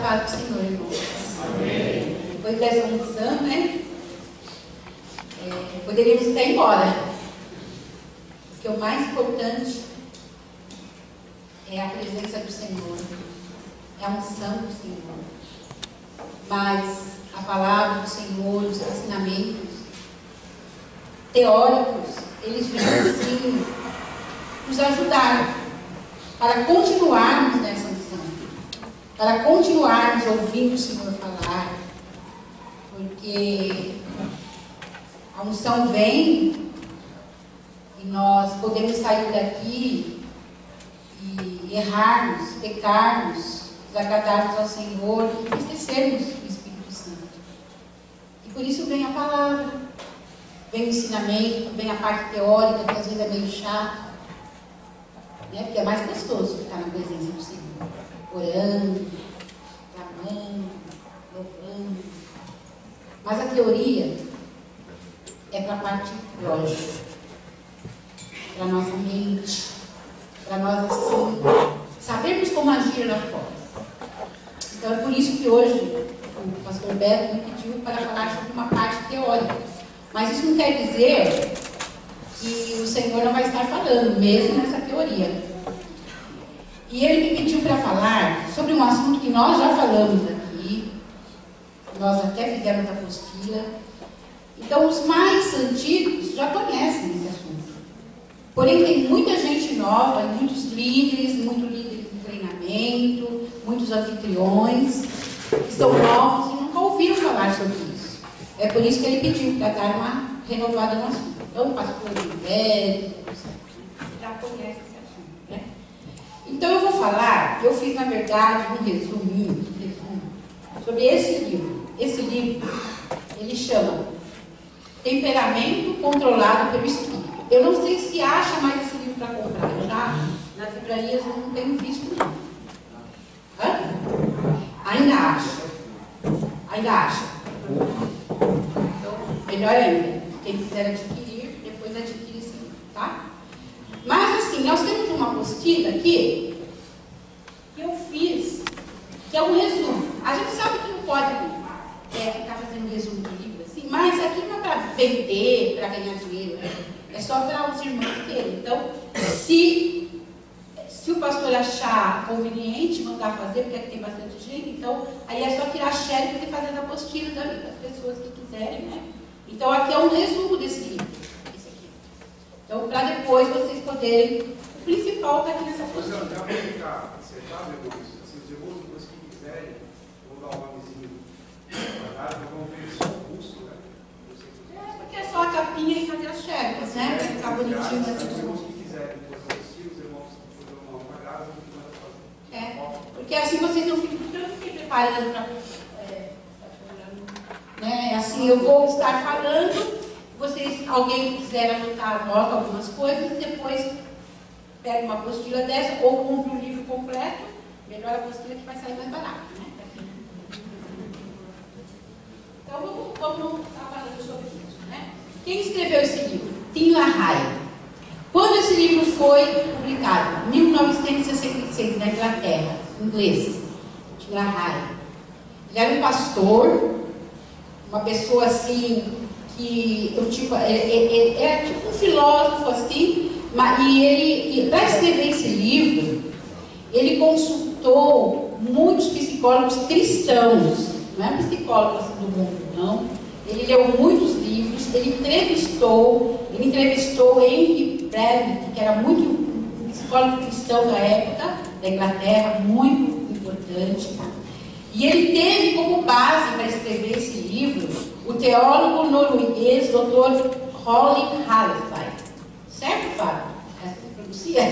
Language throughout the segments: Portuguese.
paz do Senhor, irmão. Amém. Depois dessa unção, né? Poderíamos até ir embora. Porque o mais importante é a presença do Senhor, é a unção do Senhor. Mas a palavra do Senhor, os ensinamentos teóricos, eles vêm assim nos ajudar para continuarmos nessa unção, para continuarmos ouvindo o Senhor falar, porque a unção vem e nós podemos sair daqui e errarmos, pecarmos, desagradarmos ao Senhor e esquecermos do Espírito Santo. E por isso vem a palavra, vem o ensinamento, vem a parte teórica, que às vezes é meio chata, né? Porque é mais gostoso ficar na presença do Senhor, orando, clamando, louvando. Mas a teoria é para a parte lógica, para a nossa mente, para nós assim, sabermos como agir lá fora. Então é por isso que hoje o pastor Beto me pediu para falar sobre uma parte teórica. Mas isso não quer dizer que o Senhor não vai estar falando, mesmo nessa teoria. E ele me pediu para falar sobre um assunto que nós já falamos aqui, nós até fizemos a apostila. Então os mais antigos já conhecem esse assunto. Porém tem muita gente nova, muitos líderes de treinamento, muitos anfitriões, que são novos e nunca ouviram falar sobre isso. É por isso que ele pediu para dar uma renovada no assunto. Então o pastor Oliveira já conhece esse assunto, né? Então eu vou falar, eu fiz na verdade um resumo sobre esse livro. Esse livro, ele chama Temperamento Controlado pelo Espírito. Eu não sei se acha mais esse livro para comprar. Eu já, nas livrarias, eu não tenho visto não. Hã? Ainda acha. Ainda acha. Então, melhor ainda. Quem quiser adquirir, depois adquire esse livro, tá? Mas assim, nós temos uma apostila aqui que eu fiz, que é um resumo. A gente sabe que não pode ficar fazendo resumo de livro assim, mas aqui não é para vender, para ganhar dinheiro, né? É só para os irmãos terem. Então, se o pastor achar conveniente mandar fazer, porque aqui tem bastante gente, então aí é só tirar xerox e fazer as apostilas das pessoas que quiserem, né? Então aqui é um resumo desse livro. Esse aqui. Então, para depois vocês poderem. O principal está aqui nessa apostila. Já vou ficar acertado, assim, os irmãos, depois que quiserem, vou dar um nomezinho vão ver só o busto, né? Porque é só a capinha e fazer as xerox, né? Para ficar bonitinho assim. Os irmãos que quiserem, depois os irmãos que for uma grada, porque assim vocês não ficam preparando para. Né? Assim, eu vou estar falando, alguém quiser anotar, anota algumas coisas, depois pega uma apostila dessa, ou compra um livro completo, melhor a apostila que vai sair mais barato, né? Então vamos estar falando sobre isso, né? Quem escreveu esse livro? Tim LaHaye. Quando esse livro foi publicado? 1966, na Inglaterra, em inglês. Tim LaHaye. Ele era um pastor, uma pessoa assim, que eu tipo, era tipo um filósofo assim, e para escrever esse livro, ele consultou muitos psicólogos cristãos, não é psicólogo assim do mundo, não. Ele leu muitos livros, ele entrevistou Henry Brevity, que era um psicólogo cristão da época, da Inglaterra, muito importante. E ele teve como base para escrever esse livro o teólogo norueguês Dr. Roland Hallesby. Certo, Fábio? Assim pronuncia?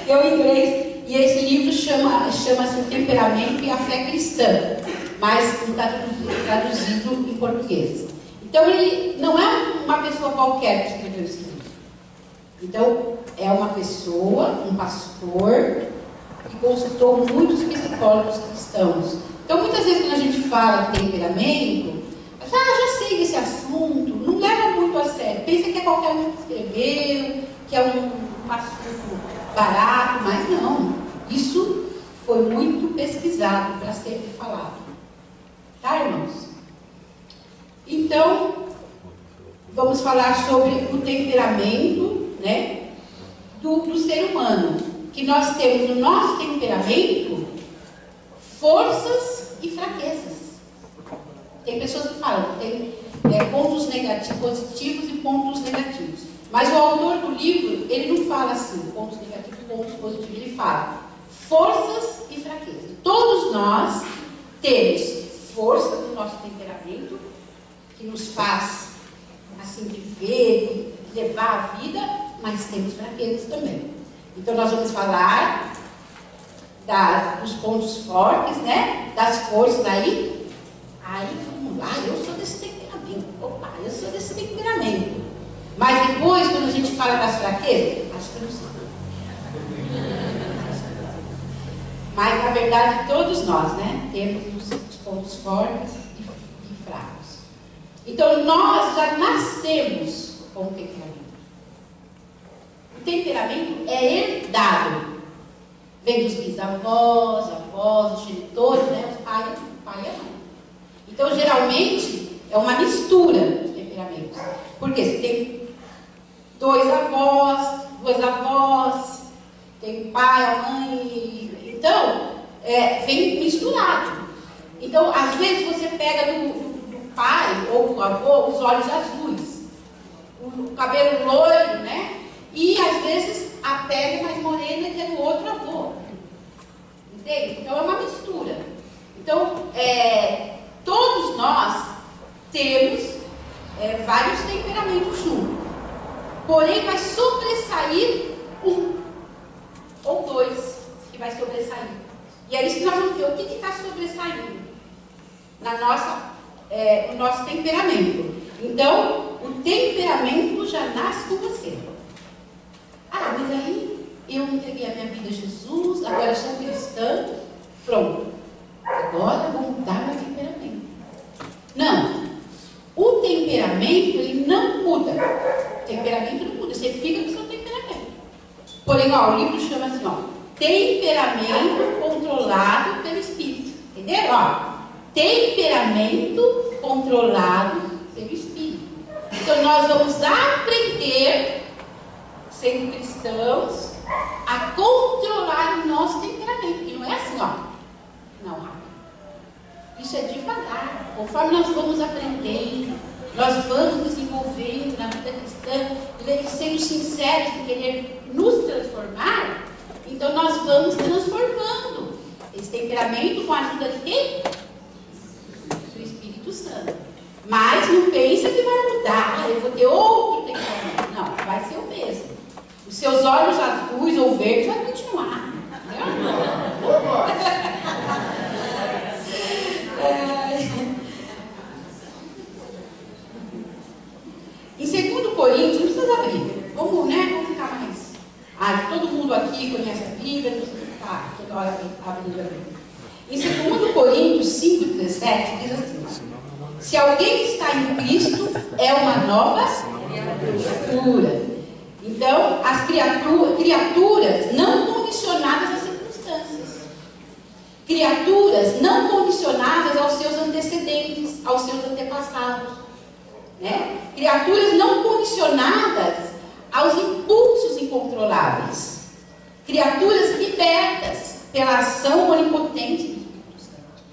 Eu em inglês. E esse livro chama-se O Temperamento e a Fé Cristã, mas não está traduzido em português. Então ele não é uma pessoa qualquer que escreveu esse livro. Então é uma pessoa, um pastor, que consultou muitos psicólogos cristãos. Então muitas vezes quando a gente fala de temperamento, já sei desse assunto, não leva muito a sério. Pensa que é qualquer um que escreveu, que é um assunto barato, mas não. Isso foi muito pesquisado para ser falado. Tá, irmãos? Então, vamos falar sobre o temperamento, né, do ser humano. Que nós temos no nosso temperamento forças e fraquezas. Tem pessoas que falam que tem pontos positivos e pontos negativos. Mas o autor do livro, ele não fala assim, pontos negativos e pontos positivos. Ele fala forças e fraquezas. Todos nós temos força do nosso temperamento, que nos faz assim viver, levar a vida, mas temos fraquezas também. Então nós vamos falar dos pontos fortes, né? Das forças aí. Aí vamos lá, eu sou desse temperamento. Opa, eu sou desse temperamento. Mas depois, quando a gente fala das fraquezas, acho que eu não sei. Mas na verdade todos nós, né? Temos os pontos fortes e fracos. Então nós já nascemos com o temperamento. O temperamento é herdado. Vem dos bisavós, avós, os genitores, né? O pai e a mãe. Então, geralmente, é uma mistura de temperamentos. Porque você tem dois avós, duas avós, tem o pai, a mãe. Então, vem misturado. Então, às vezes, você pega do pai ou do avô os olhos azuis, o cabelo loiro, né? E às vezes a pele mais morena que é do outro avô. Entende? Então é uma mistura. Então, todos nós temos vários temperamentos juntos. Porém, vai sobressair um ou dois que vai sobressair. E é isso que nós vamos ver. O que está sobressaindo no nosso temperamento? Então, o temperamento já nasce com você. Ah, mas aí eu entreguei a minha vida a Jesus, agora eu sou cristã, pronto. Agora vou mudar meu temperamento. Não. O temperamento, ele não muda. O temperamento não muda, você fica com o seu temperamento. Porém, o livro chama assim, temperamento controlado pelo Espírito. Entenderam? Temperamento controlado pelo Espírito. Então, nós vamos aprender, sendo cristãos, a controlar o nosso temperamento. E não é assim, não, rápido. Isso é devagar. Conforme nós vamos aprendendo, nós vamos desenvolvendo na vida cristã, sendo sinceros em querer nos transformar, então nós vamos transformando esse temperamento com a ajuda de quem? Do Espírito Santo. Mas não pensa que vai mudar, eu vou ter outro temperamento. Não, vai ser o mesmo. Os seus olhos azuis ou verdes vão continuar. Em 2 Coríntios, não precisa abrir. Vamos ficar mais. Todo mundo aqui conhece a Bíblia, não precisa ficar toda hora abrindo a Bíblia. Em 2 Coríntios 5,17 diz assim: se alguém está em Cristo, é uma nova criatura. Então, as criaturas não condicionadas às circunstâncias. Criaturas não condicionadas aos seus antecedentes, aos seus antepassados. Né? Criaturas não condicionadas aos impulsos incontroláveis. Criaturas libertas pela ação onipotente do Espírito Santo.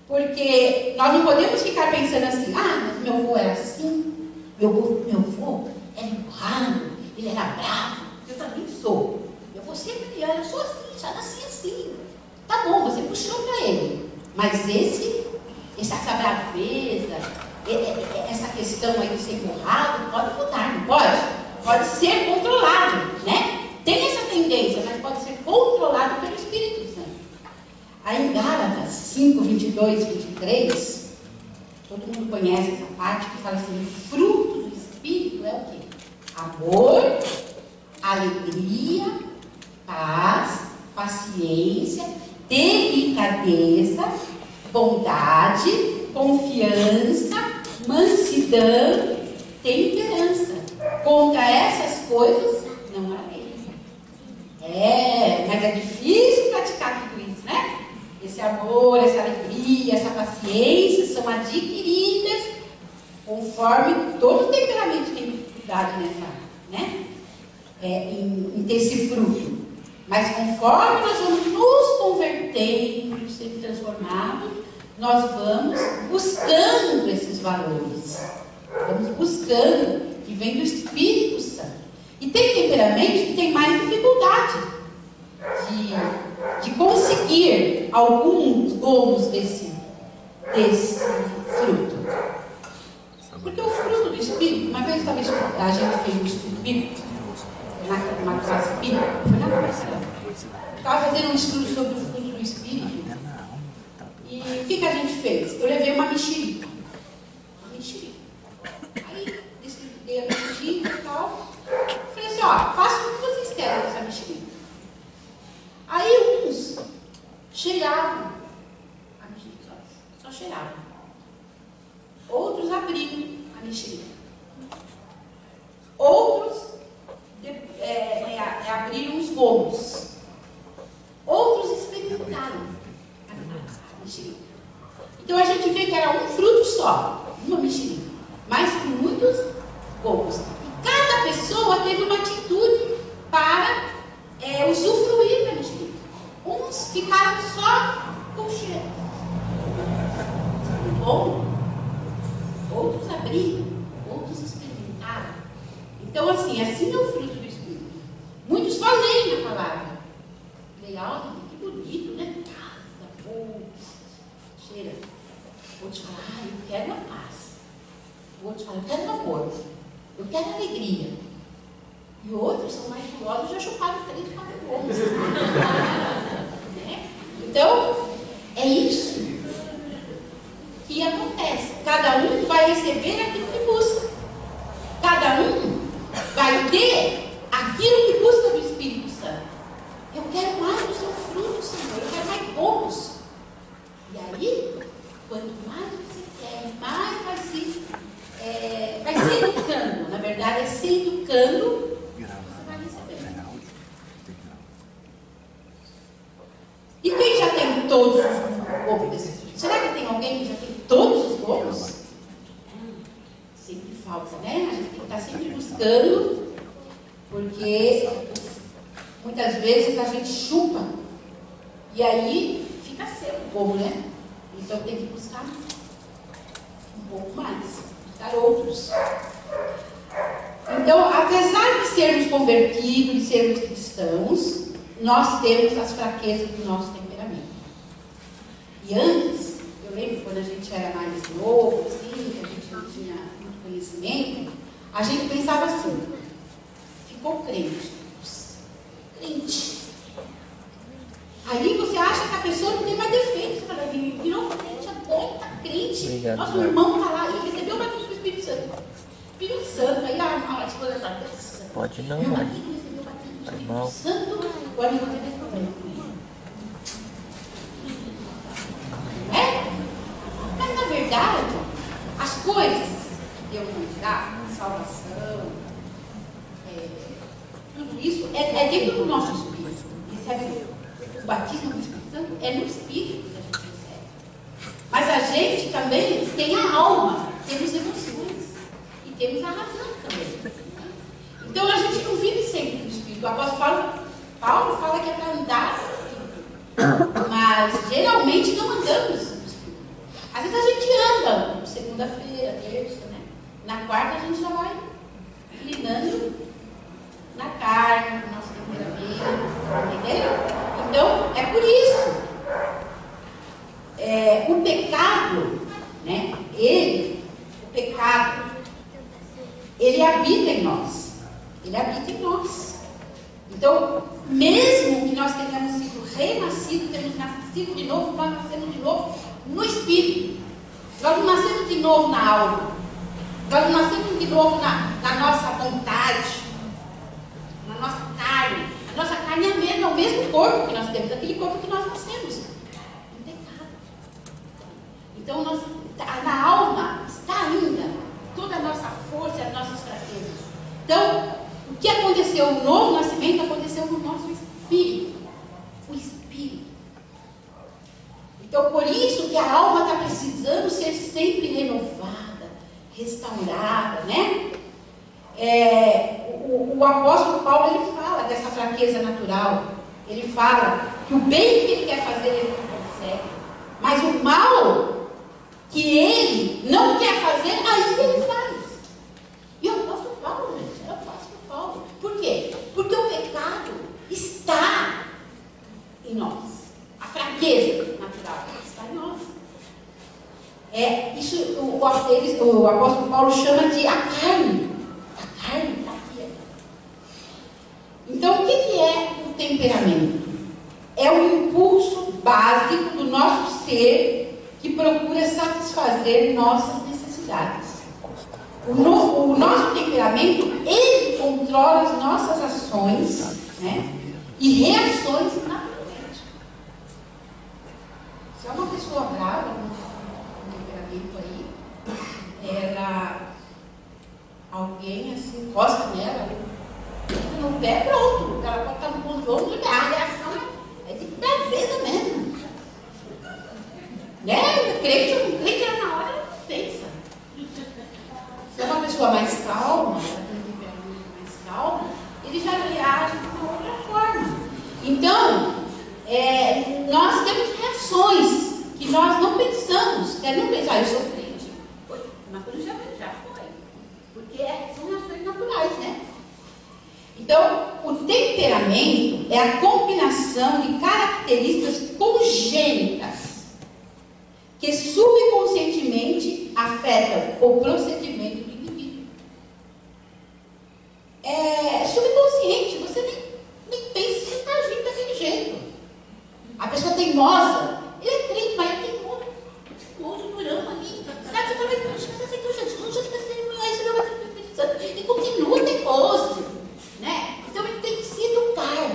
Porque nós não podemos ficar pensando assim, mas meu avô era assim, meu avô era empurrado, ele era bravo, eu também sou. Eu vou ser criança, eu sou assim, já nasci assim. Tá bom, você puxou para ele. Mas essa braveza, essa questão aí de ser empurrado, pode mudar, não pode? Pode ser controlado, né? Tem essa tendência, mas pode ser controlado pelo Espírito Santo. Aí em Gálatas 5, 22 e 23, todo mundo conhece essa parte que fala assim, o fruto do Espírito é o quê? Amor, alegria, paz, paciência, delicadeza, bondade, confiança, mansidão, temperança. Contra essas coisas não há lei. Mas é difícil praticar tudo isso, né? Esse amor, essa alegria, essa paciência são adquiridas conforme todo temperamento tem dificuldade nessa, né? Em ter esse fruto. Mas conforme nós vamos nos convertendo, sendo transformados, nós vamos buscando esses valores. Vamos buscando, que vem do Espírito Santo. E tem temperamentos que tem mais dificuldade de conseguir alguns gomos desse fruto. Porque o fruto do Espírito, uma vez talvez a gente fez um estudo bíblico, na classe bíblica, foi na classe, estava fazendo um estudo sobre o fruto do Espírito. E o que a gente fez? Eu levei uma mexerica. Aí, distribuí a mexerica e tal. Falei assim, ó, faça o que vocês querem com essa mexerica. Aí uns cheiravam a mexerica, só cheiravam. Outros abriram a mexerica. Outros abriram os gomos. Outros experimentaram a mexerica. Então a gente vê que era um fruto só, uma mexerica, mas com muitos gomos. E cada pessoa teve uma atitude para usufruir da mexerica. Uns ficaram só com o cheiro. Bom. Outros abriram, outros experimentaram. Então, assim é o fruto do Espírito. Muitos só leem a palavra. Leem algo, que bonito, né? Casa, boa, cheira. Outros falam, eu quero a paz. Outros falam, eu quero amor. Eu quero alegria. E outros são mais gulosos, já chuparam 3, 4 gomos. Né? Então, é isso que acontece. Cada um vai receber aquilo que busca. Cada um vai ter aquilo que busca do Espírito Santo. Eu quero mais do seu fruto, Senhor. Eu quero mais gomos. E aí, quanto mais você quer, mais vai se educando. Na verdade, é se educando, você vai receber. E quem já tem todos os gomos desse fruto? Será que tem alguém que já tem todos os gomos? Sempre falta, né? A gente tem que estar sempre buscando, porque muitas vezes a gente chupa e aí fica seco o gomo, né? Então tem que buscar um pouco mais, buscar outros. Então, apesar de sermos convertidos, de sermos cristãos, nós temos as fraquezas do nosso temperamento. E antes, eu lembro quando a gente era mais novo, assim, que a gente não tinha muito conhecimento, a gente pensava assim, ficou crente. Aí você acha que a pessoa não tem mais defeito. Você fala, virou crente, agora tá crente. Nosso irmão está lá, ele recebeu o batismo do Espírito Santo. Espírito Santo, aí a esposa está graça. Pode não, meu mãe. marido recebeu o batismo do Espírito Irmão. Santo, agora eu vou ter problema com ele. Mas na verdade, as coisas que Deus nos dá, salvação, tudo isso é dentro do nosso espírito. O batismo do Espírito Santo é no espírito que a gente recebe. Mas a gente também tem a alma, temos emoções e temos a razão também. Então a gente não vive sempre no espírito. O apóstolo Paulo fala que é para andar no espírito, mas geralmente não andamos no espírito. Às vezes a gente anda segunda-feira, terça, né? Na quarta a gente já vai inclinando na carne, no nosso temperamento, entendeu? Então, é por isso. O pecado, né? O pecado, ele habita em nós. Ele habita em nós. Então, mesmo que nós tenhamos sido renascidos, tenhamos nascido de novo, nós nascemos de novo no espírito. Nós não nascemos de novo na alma. Nós não nascemos de novo na nossa vontade, na nossa carne. A nossa carne é a mesma, é o mesmo corpo que nós temos, aquele corpo que nós nascemos. Em pecado. Então, na alma está ainda toda a nossa força e as nossas fraquezas. Então, o que aconteceu? O novo nascimento aconteceu no nosso espírito. por isso que a alma está precisando ser sempre renovada, restaurada, né? O apóstolo Paulo, ele fala dessa fraqueza natural. Ele fala que o bem que ele quer fazer, ele não consegue. Mas o mal que ele não quer fazer, aí ele faz. E o apóstolo Paulo, gente, é o apóstolo Paulo. Por quê? Porque o pecado está em nós. A fraqueza natural está em nós. Isso o apóstolo Paulo chama de a carne. A carne está aqui. Então, o que é o temperamento? É o impulso básico do nosso ser que procura satisfazer nossas necessidades. O nosso temperamento, ele controla as nossas ações, né, e reações naturalmente. Se é uma pessoa brava, com temperamento aí, alguém assim, encosta nela, no pé, pronto. Ela pode estar no controle, a reação é de braveza mesmo. Né? O crente na hora não pensa. Se é uma pessoa mais calma, ela tem um temperamento mais calmo, ele já reage de uma outra forma. Então, nós temos reações que nós não pensamos. Não pensar, eu sou crente. Mas quando já foi. Porque são reações naturais, né? Então, o temperamento é a combinação de características congênitas que subconscientemente afetam o procedimento do indivíduo. É subconsciente, você nem pensa que está agindo daquele jeito. A pessoa teimosa, ele é crente, mas ele é teimoso, durão ali. Sabe, você fala, mas você aceitou Jesus, já está sendo e continua teimoso. Né? Então ele tem que se educar.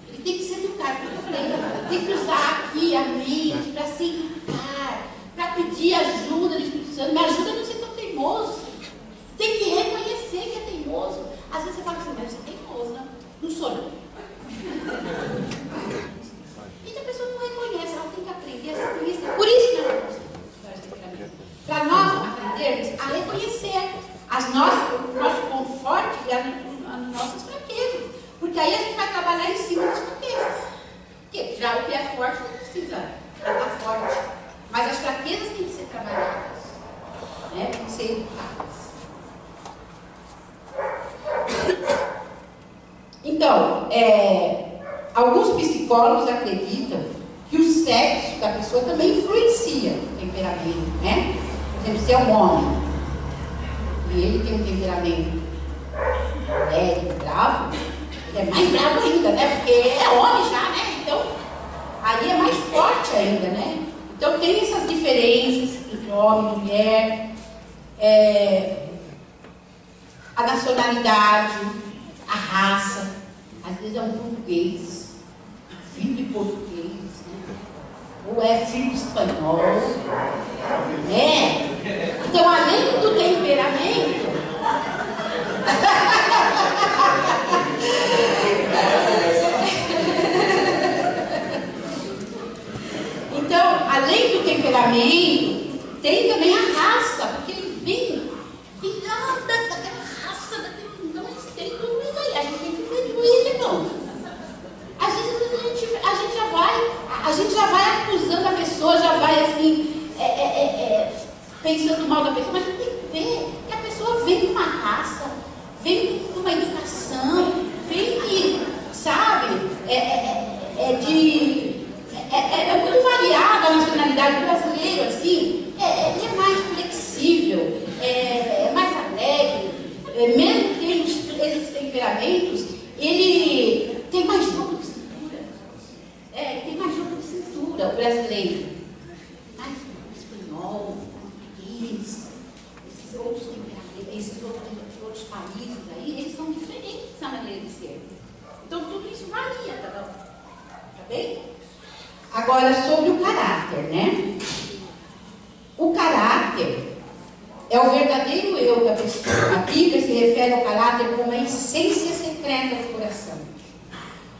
Ele tem que se educar, porque eu falei, tem que usar aqui a mente para se educar, para pedir ajuda do Espírito Santo. Me ajuda a não ser tão teimoso. Tem que reconhecer que é teimoso. Às vezes você fala assim, mas você é teimoso, não? Não sou não. E a pessoa não reconhece, ela tem que aprender a se conhecer. Por isso que ela não para nós aprendermos a reconhecer o nosso conforto e as nossas fraquezas. Porque aí a gente vai trabalhar em cima das fraquezas. Porque já o que é forte não precisa estar forte. Mas as fraquezas têm que ser trabalhadas. Né? Tem que ser educadas. Então, alguns psicólogos acreditam que o sexo da pessoa também influencia o temperamento. Né? Por exemplo, se é um homem e ele tem um temperamento bravo, ele é mais bravo ainda, né? Porque é homem já, né? Então, aí é mais forte ainda, né? Então, tem essas diferenças entre homem e mulher, a nacionalidade, a raça, às vezes é um português, filho de português, né? Ou é filho de espanhol, né? Então, além do temperamento, então, além do temperamento, tem também a raça, porque ele vem lá daquela raça, então eles têm tudo isso aí. A gente tem que ver tudo isso, então. Às vezes a gente já vai acusando a pessoa, já vai assim, pensando mal da pessoa, mas a gente tem que ver que a pessoa vem de uma raça, vem de uma educação, vem de, sabe, é muito variada a nacionalidade do brasileiro, assim, ele é mais flexível, é mais alegre, mesmo tendo esses temperamentos, ele tem mais jogo de cintura, tem mais jogo de cintura, o brasileiro, mais o espanhol, o português, esses outros temperamentos, esses outros países aí, eles são diferentes na maneira de ser. Então tudo isso varia, tá bem? Agora, sobre o caráter, né? O caráter é o verdadeiro eu da pessoa. A Bíblia se refere ao caráter como a essência secreta do coração.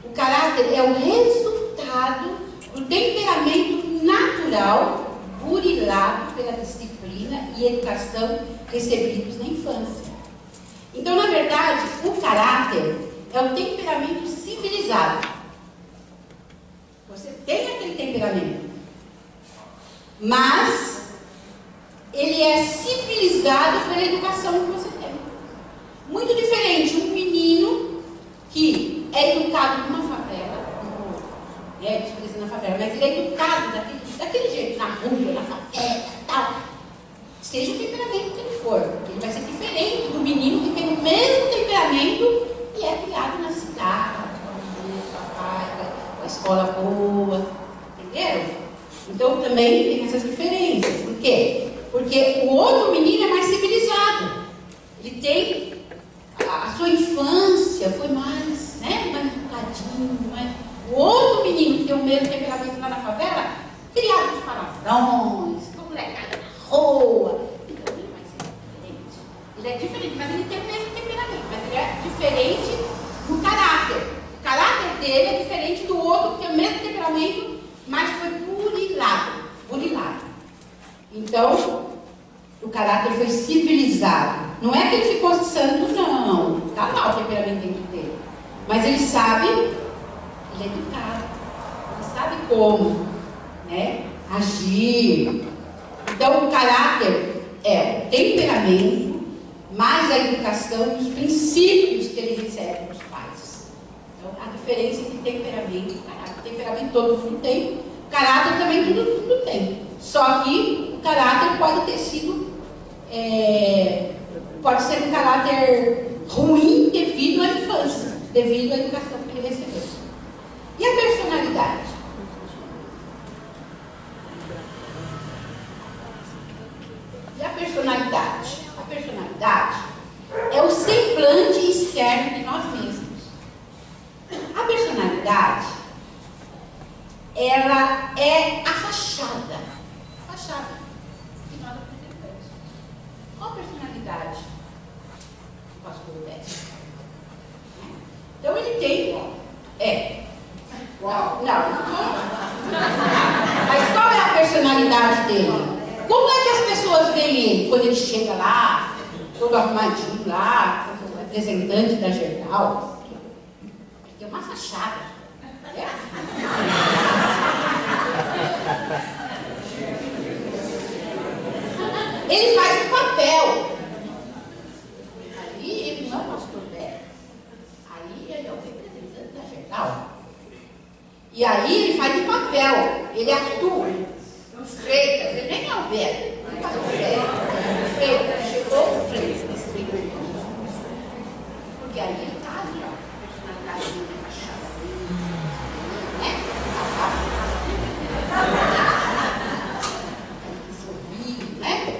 O caráter é o resultado do temperamento natural natural, burilado pela disciplina e educação recebidos na infância. Então, na verdade, o caráter é o temperamento civilizado. Você tem aquele temperamento, mas ele é civilizado pela educação que você tem. Muito diferente um menino que é educado numa favela, na favela, mas ele é educado daquele jeito, na rua, na favela, tal. Seja o temperamento que ele for, ele vai ser diferente do menino que tem o mesmo temperamento e é criado na cidade, com a escola boa, entenderam? Então também tem essas diferenças. Por quê? Porque o outro menino é mais civilizado. Ele tem a sua infância foi mais, mais educadinho, mais... O outro menino que tem o mesmo temperamento lá na favela, criado de palavrões, com molecada na rua. Então ele vai ser diferente. Ele é diferente, mas ele tem o mesmo temperamento, mas ele é diferente no caráter. O caráter dele é diferente do outro que tem o mesmo temperamento, mas foi burilado. Então, o caráter foi civilizado. Não é que ele ficou santo, não. Está lá o temperamento dentro dele. Mas ele sabe, ele é educado. Ele sabe como, agir. Então, o caráter é o temperamento, mais a educação e os princípios que ele recebe dos pais. Então, a diferença entre temperamento e caráter. O temperamento todo mundo tem, o caráter também todo mundo tem. Só que o caráter pode ter sido, pode ser um caráter ruim devido à infância, devido à educação que ele recebeu. E a personalidade? A personalidade é o semblante externo de nós mesmos. A personalidade, ela é a fachada que nós apresentamos. Qual a personalidade do pastor Décio? Então ele tem, mas qual é a personalidade dele? Como é que as pessoas veem ele quando ele chega lá, todo arrumadinho lá, como representante da Gerdau? Ele tem uma fachada. Ele faz um papel. Ali ele não é o pastor Décio. Ali ele é o representante da Gerdau. E aí ele faz um papel. Ele atua. Os Freitas, ele nem é o velho, não faz o Freitas, chegou o Freitas, porque aí ele está ali, ó, a personalidade dele fachada,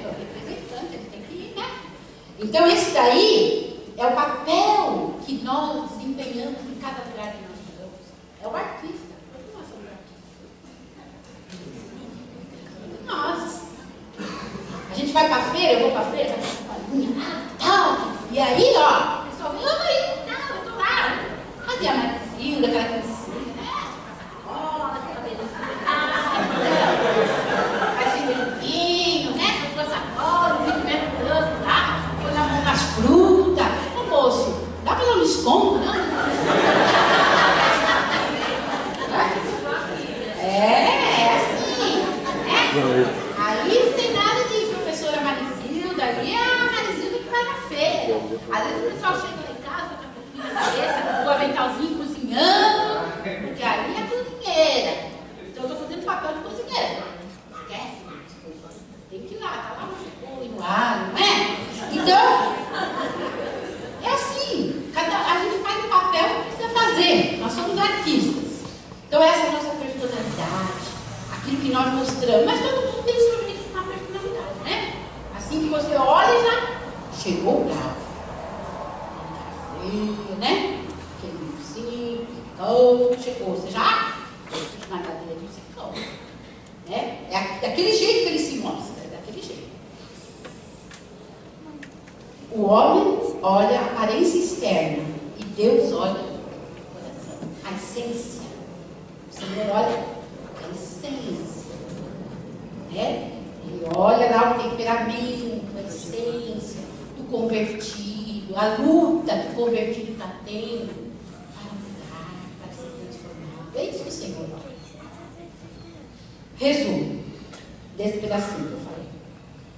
o representante, ele tem que ir, Então esse daí é o papel que nós desempenhamos em cada lugar que nós estamos. É o artista. Nós. A gente vai pra feira, eu vou pra feira, tal. E aí, ó, o pessoal vem, eu tô lá. Cadê a Marizinha, aquela criancinha, Olha, aquela beleza. Vai ser bonitinho, com a sacola, fica mergulhando lá, põe na mão nas frutas. Ô moço, dá pra dar um desconto, não? Aí não tem nada de professora Marizilda, ali é a Marizilda que vai na feira. Às vezes o pessoal chega lá em casa com a pouquinho de cabeça, com o aventalzinho cozinhando, porque ali é cozinheira. Então eu estou fazendo papel de cozinheira. Esquece, tem que ir lá, tá lá no cebola e no alho, não é? Então, é assim, a gente faz o papel que precisa fazer, nós somos artistas. Então essa é a nossa personalidade. Aquilo que nós mostramos, mas todo mundo tem uma personalidade, Assim que você olha e já chegou o grau. Aquele simples, chegou, você já, a personalidade dele secou, É daquele jeito que ele se mostra, é daquele jeito. O homem olha a aparência externa e Deus olha o coração, a essência. O Senhor olha a essência. né? Ele olha lá o temperamento, a essência do convertido, a luta que o convertido está tendo para mudar, para ser transformado. É isso que o Senhor faz. Resumo desse pedacinho que eu falei.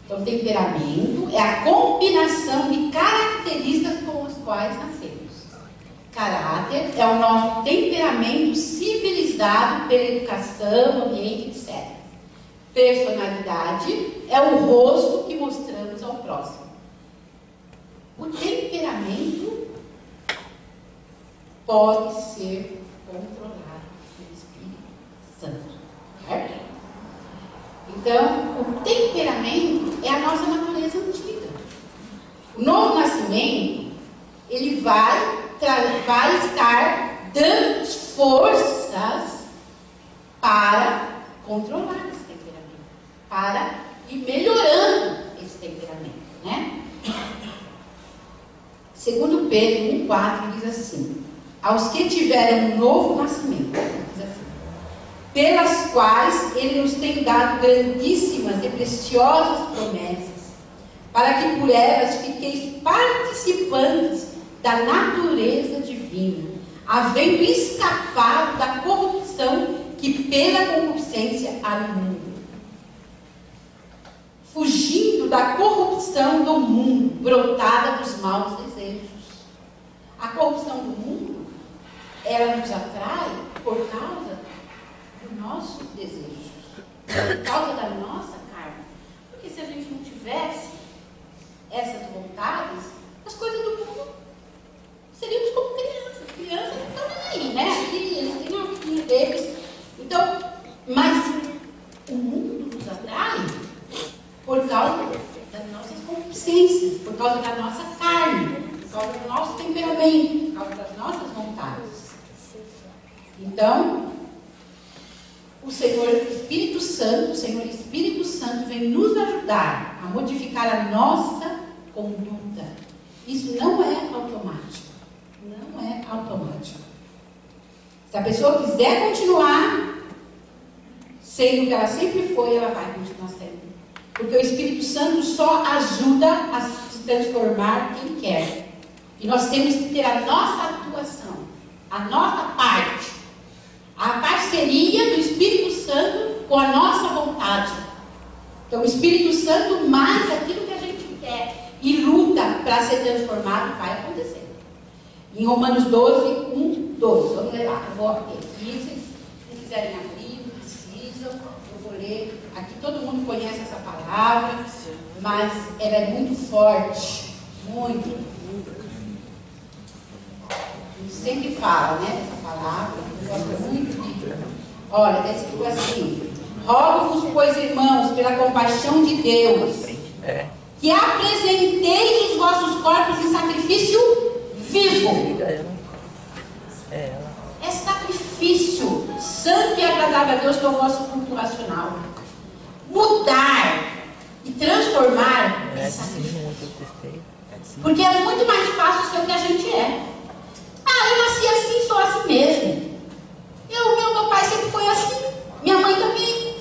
Então, temperamento é a combinação de características com as quais nascemos. Caráter é o nosso temperamento civilizado pela educação, ambiente, etc. Personalidade é o rosto que mostramos ao próximo. O temperamento pode ser controlado pelo Espírito Santo. Certo? Então, o temperamento é a nossa natureza antiga. O novo nascimento, ele vai estar dando forças para controlar esse temperamento, para ir melhorando esse temperamento, né? Segundo Pedro 1,4 diz assim: aos que tiveram um novo nascimento, diz assim, pelas quais ele nos tem dado grandíssimas e preciosas promessas, para que por elas fiqueis participantes da natureza divina, havendo escapado da corrupção que pela concupiscência há no mundo. Fugindo da corrupção do mundo, brotada dos maus desejos. A corrupção do mundo, ela nos atrai por causa dos nossos desejos, por causa da nossa carne. Porque se a gente não tivesse essas vontades, as coisas do mundo seríamos como crianças. Crianças não estão nem aí, né? Eles têm uma vidinha deles. Então, mas o mundo nos atrai por causa das nossas concupiscências, por causa da nossa carne, por causa do nosso temperamento, por causa das nossas vontades. Então, o Senhor Espírito Santo vem nos ajudar a modificar a nossa conduta. Isso não é automático. Não é automático. Se a pessoa quiser continuar sendo o que ela sempre foi, ela vai continuar sendo. Porque o Espírito Santo só ajuda a se transformar quem quer. E nós temos que ter a nossa atuação, a nossa parte, a parceria do Espírito Santo com a nossa vontade. Então o Espírito Santo mais aquilo que a gente quer e luta para ser transformado vai acontecer. Em Romanos 12, 1, 12. Vamos ler lá. Eu vou aqui. Se quiserem abrir, não precisam. Eu vou ler. Aqui todo mundo conhece essa palavra, mas ela é muito forte. Muito. A gente sempre fala, né? Essa palavra. Eu gosto muito de. Olha, está escrito assim: rogo-vos, pois, irmãos, pela compaixão de Deus, que apresenteis os vossos corpos em sacrifício vivo. É sacrifício santo e agradável a Deus, que é o nosso culto racional. Mudar e transformar é sacrifício. Porque é muito mais fácil ser o que a gente é. Ah, eu nasci assim, sou assim mesmo. Meu pai sempre foi assim. Minha mãe também.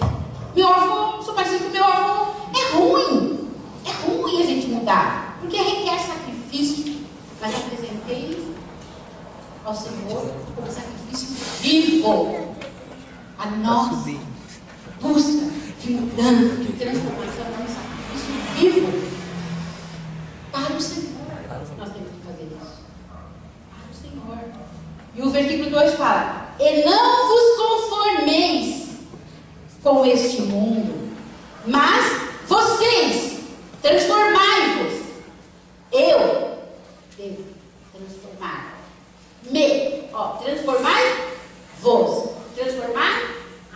Meu avô, sou parecido com meu avô. É ruim. É ruim a gente mudar. Porque requer sacrifício. Mas apresentei ao Senhor como sacrifício vivo. A nossa busca de mudança, de transformação, é um sacrifício vivo para o Senhor. Nós temos que fazer isso. Para o Senhor. E o versículo 2 fala: e não vos conformeis com este mundo, mas vocês transformai-vos. Eu devo transformar. Transformai-vos. Transformar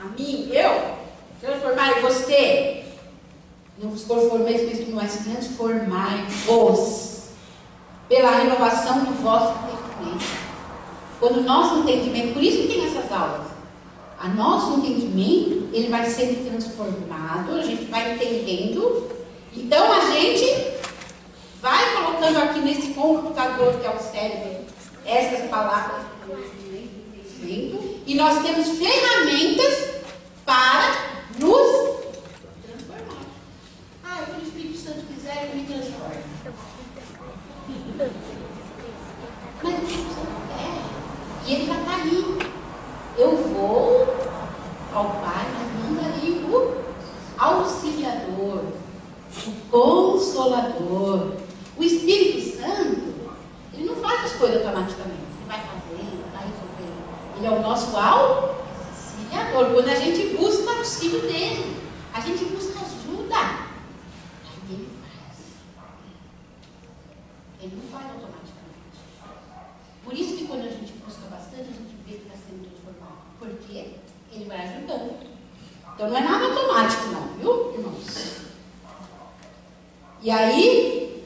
a mim, eu. Transformai você. Não vos conformeis com este mundo, mas transformai-vos pela renovação do vosso entendimento. Quando o nosso entendimento, por isso que tem essas aulas, o nosso entendimento, ele vai sendo transformado, a gente vai entendendo, então a gente vai colocando aqui nesse computador que é o cérebro, essas palavras do entendimento, e nós temos ferramentas para nos Mas o Espírito Santo quer. E ele vai estar ali. Eu vou ao Pai, mas manda ali o auxiliador, o consolador. O Espírito Santo, ele não faz as coisas automaticamente. Ele vai fazendo, vai resolvendo. Ele é o nosso auxiliador. Quando a gente busca auxílio dele, a gente busca ajuda. Aí ele faz. Ele não faz automaticamente. Por isso que quando a gente busca bastante, a gente vê que está sendo transformado. Porque ele vai ajudando. Então não é nada automático não, viu, irmãos? E aí,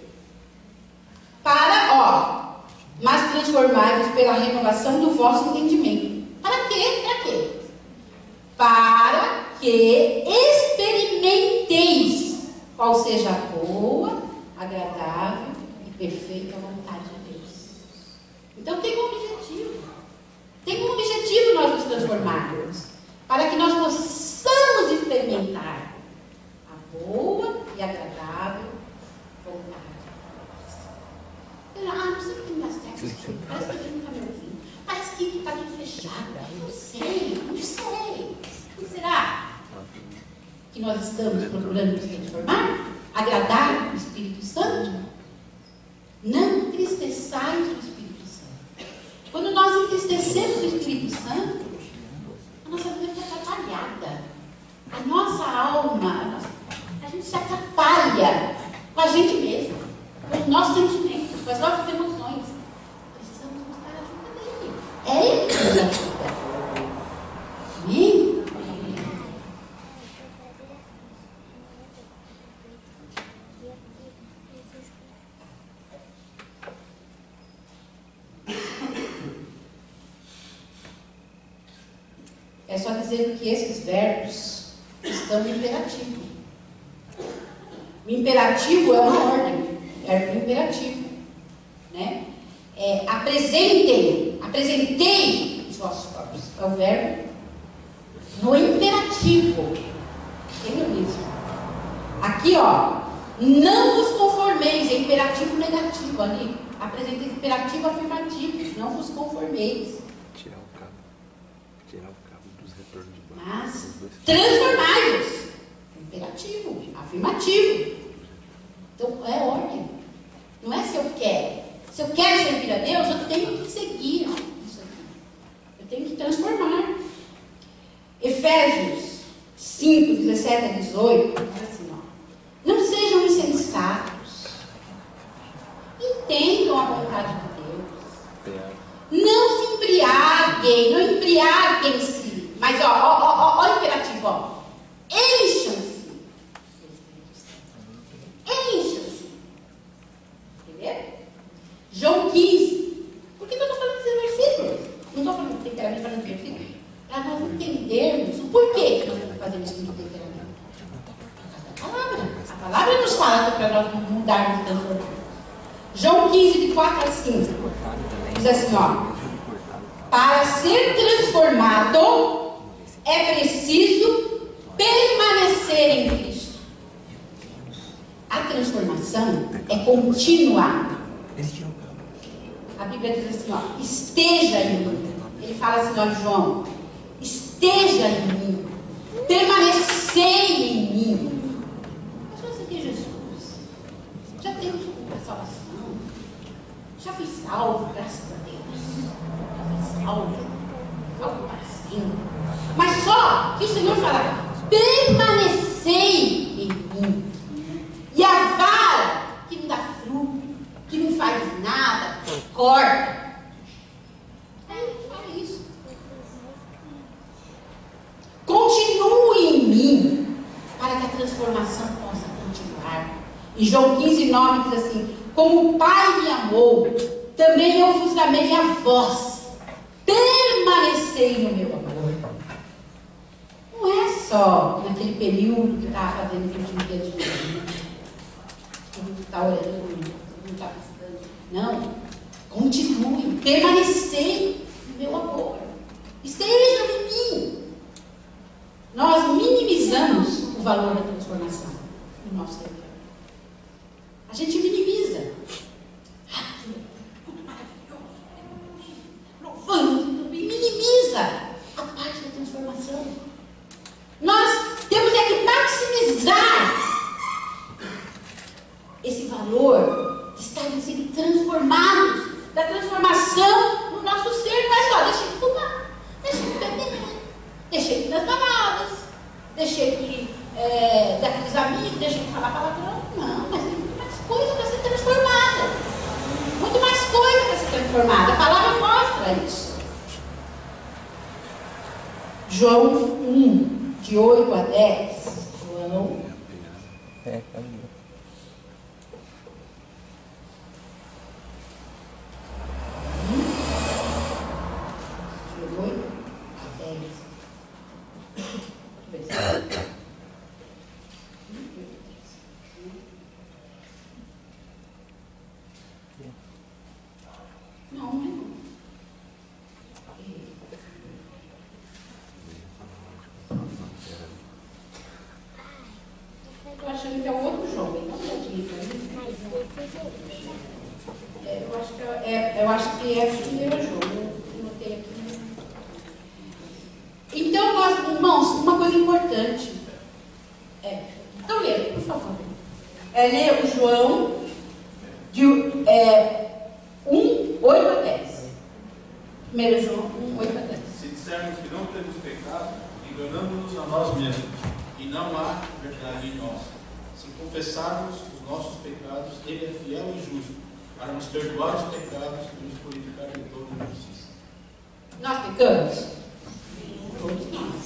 mas transformai-vos pela renovação do vosso entendimento. Para quê? Para quê? Para que experimenteis qual seja a boa, agradável e perfeita vontade de Deus. Então tem um objetivo. Tem um objetivo nós nos transformarmos. Para que nós possamos experimentar a boa e agradável vontade. Não sei o que me dá certo. Parece que ele não está me ouvindo. Parece que está tudo fechado. Não sei. O que será que nós estamos procurando nos transformar? Agradar o Espírito Santo? Não entristeçais o Espírito Santo. Quando nós entristecemos o Espírito Santo, a nossa vida fica atrapalhada. A nossa alma, a gente se atrapalha com a gente mesmo, com os nossos sentimentos, com as nossas emoções. Precisamos buscar a ajuda dele. É ele que nos ajuda. Amém? É só dizendo que esses verbos estão no imperativo. O imperativo é uma ordem, verbo imperativo, né? Apresentei os vossos corpos. É o verbo no imperativo. Ele mesmo. Aqui, não vos conformeis, é imperativo negativo ali. Apresentei imperativo afirmativo, não vos conformeis. Tirar o cabo dos retornos de baixo. Mas transformai-vos. Imperativo, afirmativo. Então é ordem. Não é se eu quero. Se eu quero servir a Deus, eu tenho que seguir isso aqui. Eu tenho que transformar. Efésios 5, 17 a 18, diz assim, não sejam insensatos. Entendam a vontade de Deus. Não se embriaguem, não embriaguem-se. Mas, ó o imperativo, encham-se. Encham-se. Entendeu? João 15. Por que eu estou falando desses versículos? Não estou falando literalmente falando desses versículos. Para nós entendermos o porquê que nós estamos fazendo isso literalmente. A palavra nos fala para nós mudarmos e transformarmos. João 15, de 4 a 5. Diz assim, para ser transformado é preciso permanecer em Cristo. A transformação é contínua. A Bíblia diz assim, esteja em mim. Ele fala assim, João, esteja em mim, permanecei em mim. Mas você tem Jesus, já temos a salvação, já fui salvo, graças a Deus, já fui salvo para sempre. Mas só que o Senhor fala, permanecei em mim. E a vara que não dá fruto, que não faz nada, corta. Ele fala isso. Continue em mim, para que a transformação possa continuar. E João 15, 9 diz assim, como o Pai me amou, também eu vos amei a vós. Permanecei no meu amor. Não é só naquele período que estava fazendo os últimos dias de Jesus. Todo mundo está orando, todo mundo está precisando. Não. Continue. Permanecei no meu amor. Estejam em mim. Nós minimizamos o valor da transformação no nosso tempo. A gente minimiza. usa a parte da transformação. Nós temos é que maximizar esse valor de estarem sendo transformados, da transformação no nosso ser. Não é só deixei de fumar, deixei de beber, deixei de ir nas baladas, deixei de daqueles amigos, deixei de falar palavrão. Não, mas tem muito mais coisa para ser transformada. Muito mais coisa para ser transformada. A palavra mostra isso. João 1, de 8 a 10. João. Estou achando que é o outro João. Então, eu acho que é o primeiro João. Eu notei aqui. Então, nós, irmãos, uma coisa importante. Então, leia, por favor. Leia o João de 1, 8 a 10. Primeiro João 1, 8 a 10. Se dissermos que não temos pecado, enganamos-nos a nós mesmos, e não há verdade em nós. Se confessarmos os nossos pecados, Ele é fiel e justo, para nos perdoar os pecados e nos purificar de toda injustiça. Nós pecamos? Todos nós.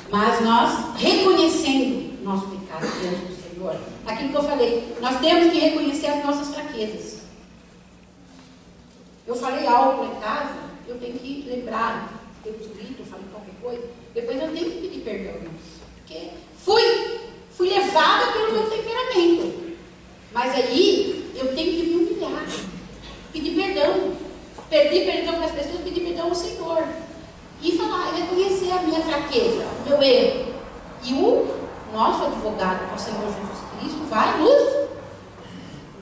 Mas nós, reconhecendo nosso pecado diante do Senhor, aquilo que eu falei, nós temos que reconhecer as nossas fraquezas. Eu falei algo lá em casa, eu tenho que lembrar, eu grito, eu falei qualquer coisa, depois eu tenho que pedir perdão. Porque fui levada pelo meu temperamento. Mas aí eu tenho que me humilhar, pedir perdão. Pedir perdão para as pessoas, pedir perdão ao Senhor. E falar, reconhecer a minha fraqueza, o meu erro. E o nosso advogado, que é o Senhor Jesus Cristo, vai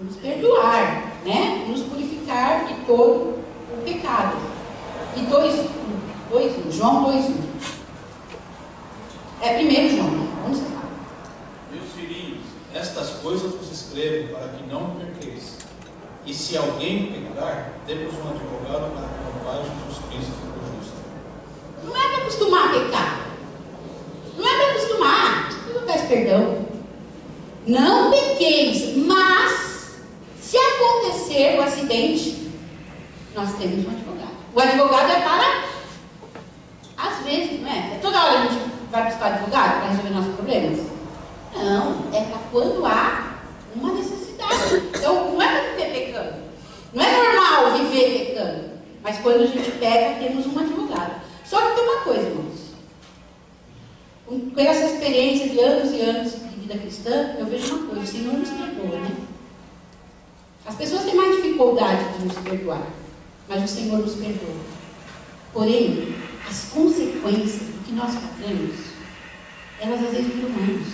nos perdoar, né? Nos purificar de todo o pecado. E João 2:1. Primeiro João, né? Vamos lá. Meus filhinhos, estas coisas vos escrevo para que não perqueis. E se alguém pecar, temos um advogado para com o Pai, Jesus Cristo, o justo. Não é para acostumar a pecar. Não é para acostumar. Eu não peço perdão. Não pequeis, mas se acontecer o acidente, nós temos um advogado. O advogado é para, às vezes, não é? Toda hora a gente vai buscar advogado para resolver nossos problemas? Não, é para quando há uma necessidade. Então, não é para viver pecando. Não é normal viver pecando. Mas quando a gente peca, temos um advogado. Só que tem uma coisa, irmãos. Com essa experiência de anos e anos de vida cristã, eu vejo uma coisa: o Senhor nos perdoa, né? As pessoas têm mais dificuldade de nos perdoar, mas o Senhor nos perdoa. Porém, as consequências do que nós fazemos, elas às vezes viram anos.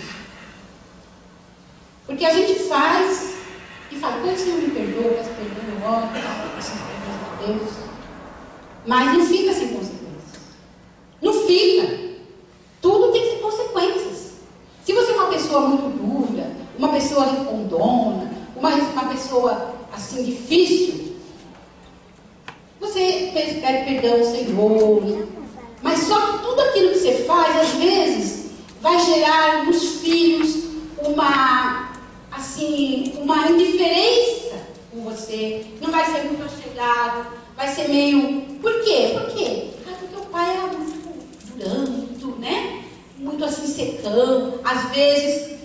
Porque a gente faz e fala, o Senhor me perdoa, peço perdão, eu oro, peço perdão de Deus. Mas não fica sem consequências. Não fica. Tudo tem que ter consequências. Se você é uma pessoa muito dura, uma pessoa respondona, uma pessoa assim difícil, você pede perdão ao Senhor. Mas só que tudo aquilo que você faz, às vezes, vai gerar nos filhos uma indiferença com você. Não vai ser muito achegado, vai ser meio... Por quê? Porque o pai era muito durão, muito assim secão. Às vezes,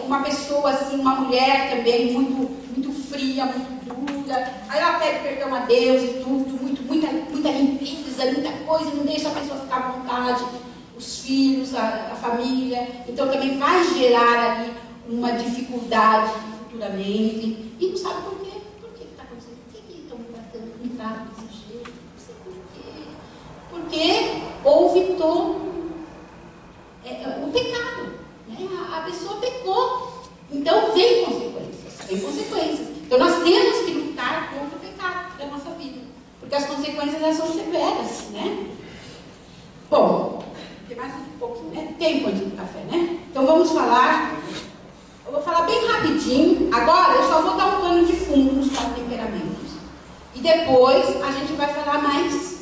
uma pessoa assim, uma mulher também muito fria, muito dura. Aí ela pede perdão a Deus e tudo, muita limpeza, muita coisa, não deixa a pessoa ficar à vontade, os filhos, a família. Então também vai gerar ali uma dificuldade futuramente. E não sabe por quê. Por que está acontecendo? Por que estão me tratando desse jeito? Não sei por quê. Porque houve todo o pecado. Né? A pessoa pecou. Então vem consequências. Então nós temos que lutar contra o pecado da nossa vida. Porque porque as consequências elas são severas, né? Bom, tem mais um pouquinho, né? Tempo antes do café, né? Então vamos falar, eu vou falar bem rapidinho, agora eu só vou dar um pano de fundo nos 4 temperamentos. E depois a gente vai falar mais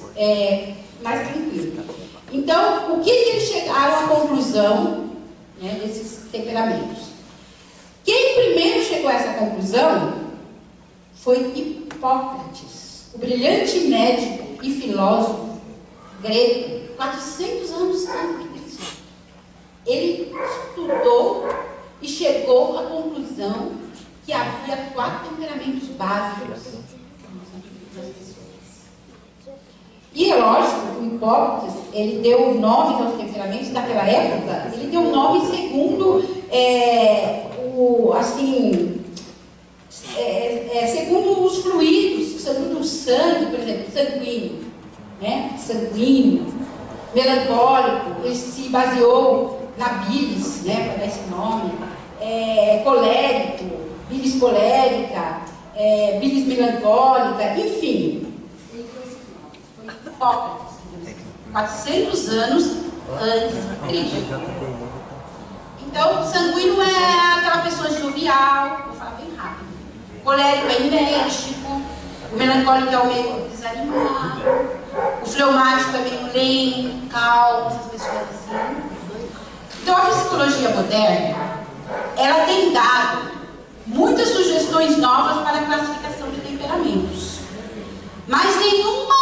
tranquilo. Então, o que eles chegaram à conclusão, né, desses temperamentos? Quem primeiro chegou a essa conclusão foi Hipócrates, o brilhante médico e filósofo grego, 400 anos antes de Cristo. Ele estudou e chegou à conclusão que havia 4 temperamentos básicos das pessoas. E é lógico, o Hipócrates, ele deu o nome aos temperamentos daquela época, ele deu o nome segundo segundo os fluidos, segundo o sangue, por exemplo, sanguíneo, né? Sanguíneo, melancólico, ele se baseou na bilis, né? Para dar esse nome, colérico, bilis colérica, bilis melancólica, enfim. Hipócrates, 400 anos antes de Cristo. Então, sanguíneo é aquela pessoa jovial, vou falar bem rápido. O colérico é enérgico, o melancólico é o meio desanimado, o fleumático é meio lento, calmo, essas pessoas assim. Então, a psicologia moderna, ela tem dado muitas sugestões novas para a classificação de temperamentos. Mas nenhuma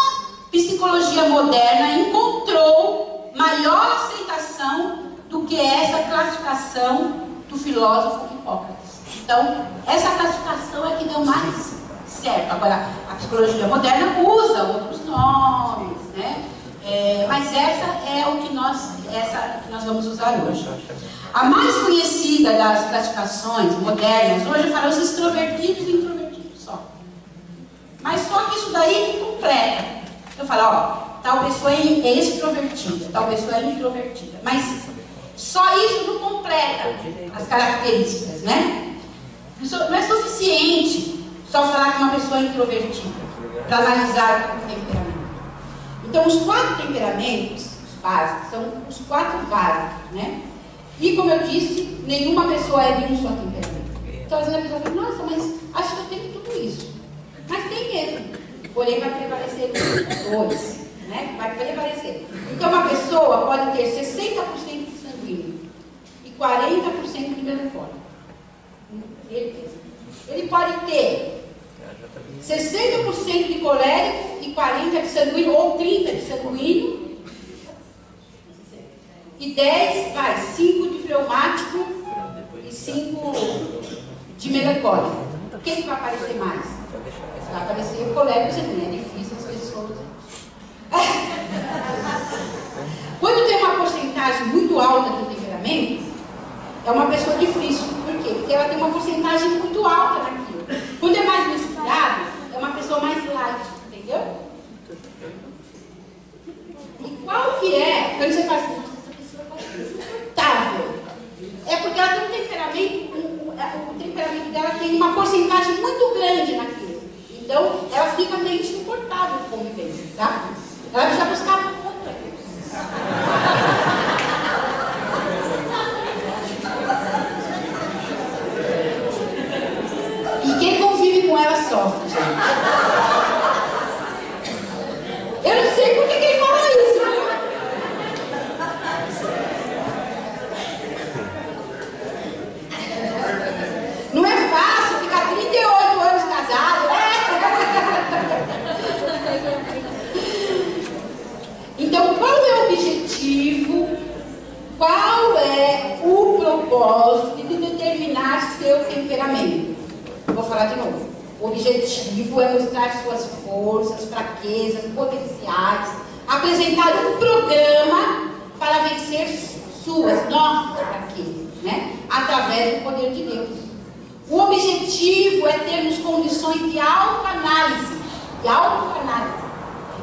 psicologia moderna encontrou maior aceitação do que essa classificação do filósofo Hipócrates. Então, essa classificação é que deu mais certo. Agora, a psicologia moderna usa outros nomes, né? Mas essa é o que nós vamos usar hoje. A mais conhecida das classificações modernas hoje é para os extrovertidos e introvertidos só. Mas só que isso daí não completa. Eu falo, ó, tal pessoa é extrovertida, tal pessoa é introvertida. Mas só isso não completa as características, né? Não é suficiente só falar que uma pessoa é introvertida para analisar o temperamento. Então, os 4 temperamentos básicos são os 4 básicos, né? E, como eu disse, nenhuma pessoa é de um só temperamento. Então, às vezes a pessoa fala, nossa, mas acho que eu tenho tudo isso. Mas tem mesmo. Porém, vai prevalecer 2, né? Vai prevalecer. Então, uma pessoa pode ter 60% de sanguíneo e 40% de melancólico. Ele pode ter 60% de colérico e 40% de sanguíneo, ou 30% de sanguíneo, e 5 de fleumático e 5 de melancólico. O que vai aparecer mais? Vai aparecer o colérico e sanguíneo. É difícil as pessoas. Quando tem uma porcentagem muito alta de temperamento, é uma pessoa difícil. Por quê? Porque ela tem uma porcentagem muito alta naquilo. Quando é mais misturado, é uma pessoa mais light, entendeu? E qual que é? Quando você fala assim, nossa, essa pessoa é insuportável. É porque ela tem um temperamento, o temperamento dela tem uma porcentagem muito grande naquilo. Então, ela fica meio insuportável de convivência, tá? Ela precisa buscar outra coisa. E quem convive com ela sofre, gente. Eu não sei por que ele fala isso, viu? Não é fácil ficar 38 anos casado, Então, qual é o objetivo? Qual é o propósito de determinar seu temperamento? Vou falar de novo. O objetivo é mostrar suas forças, fraquezas, potenciais, apresentar um programa para vencer nossas fraquezas, né? Através do poder de Deus. O objetivo é termos condições de autoanálise,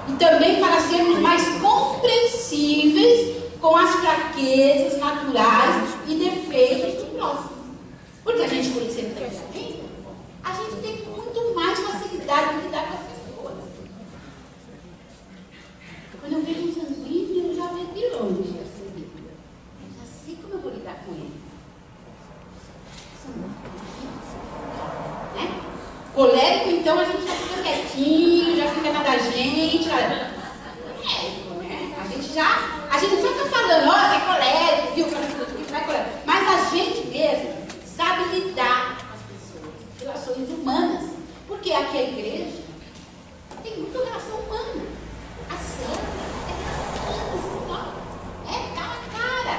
e também para sermos mais compreensíveis com as fraquezas naturais e defeitos do próximo. Porque a gente conhecendo o temperamento, a gente tem muito mais facilidade de lidar com as pessoas. então a gente já fica quietinho, já fica na da gente. Colérico, né? A gente não fica falando, ó, você é colérico, viu? Vai colérico. Mas a gente mesmo sabe lidar com as pessoas, relações humanas. Porque aqui a igreja tem muita relação humana. A célula é cara a cara.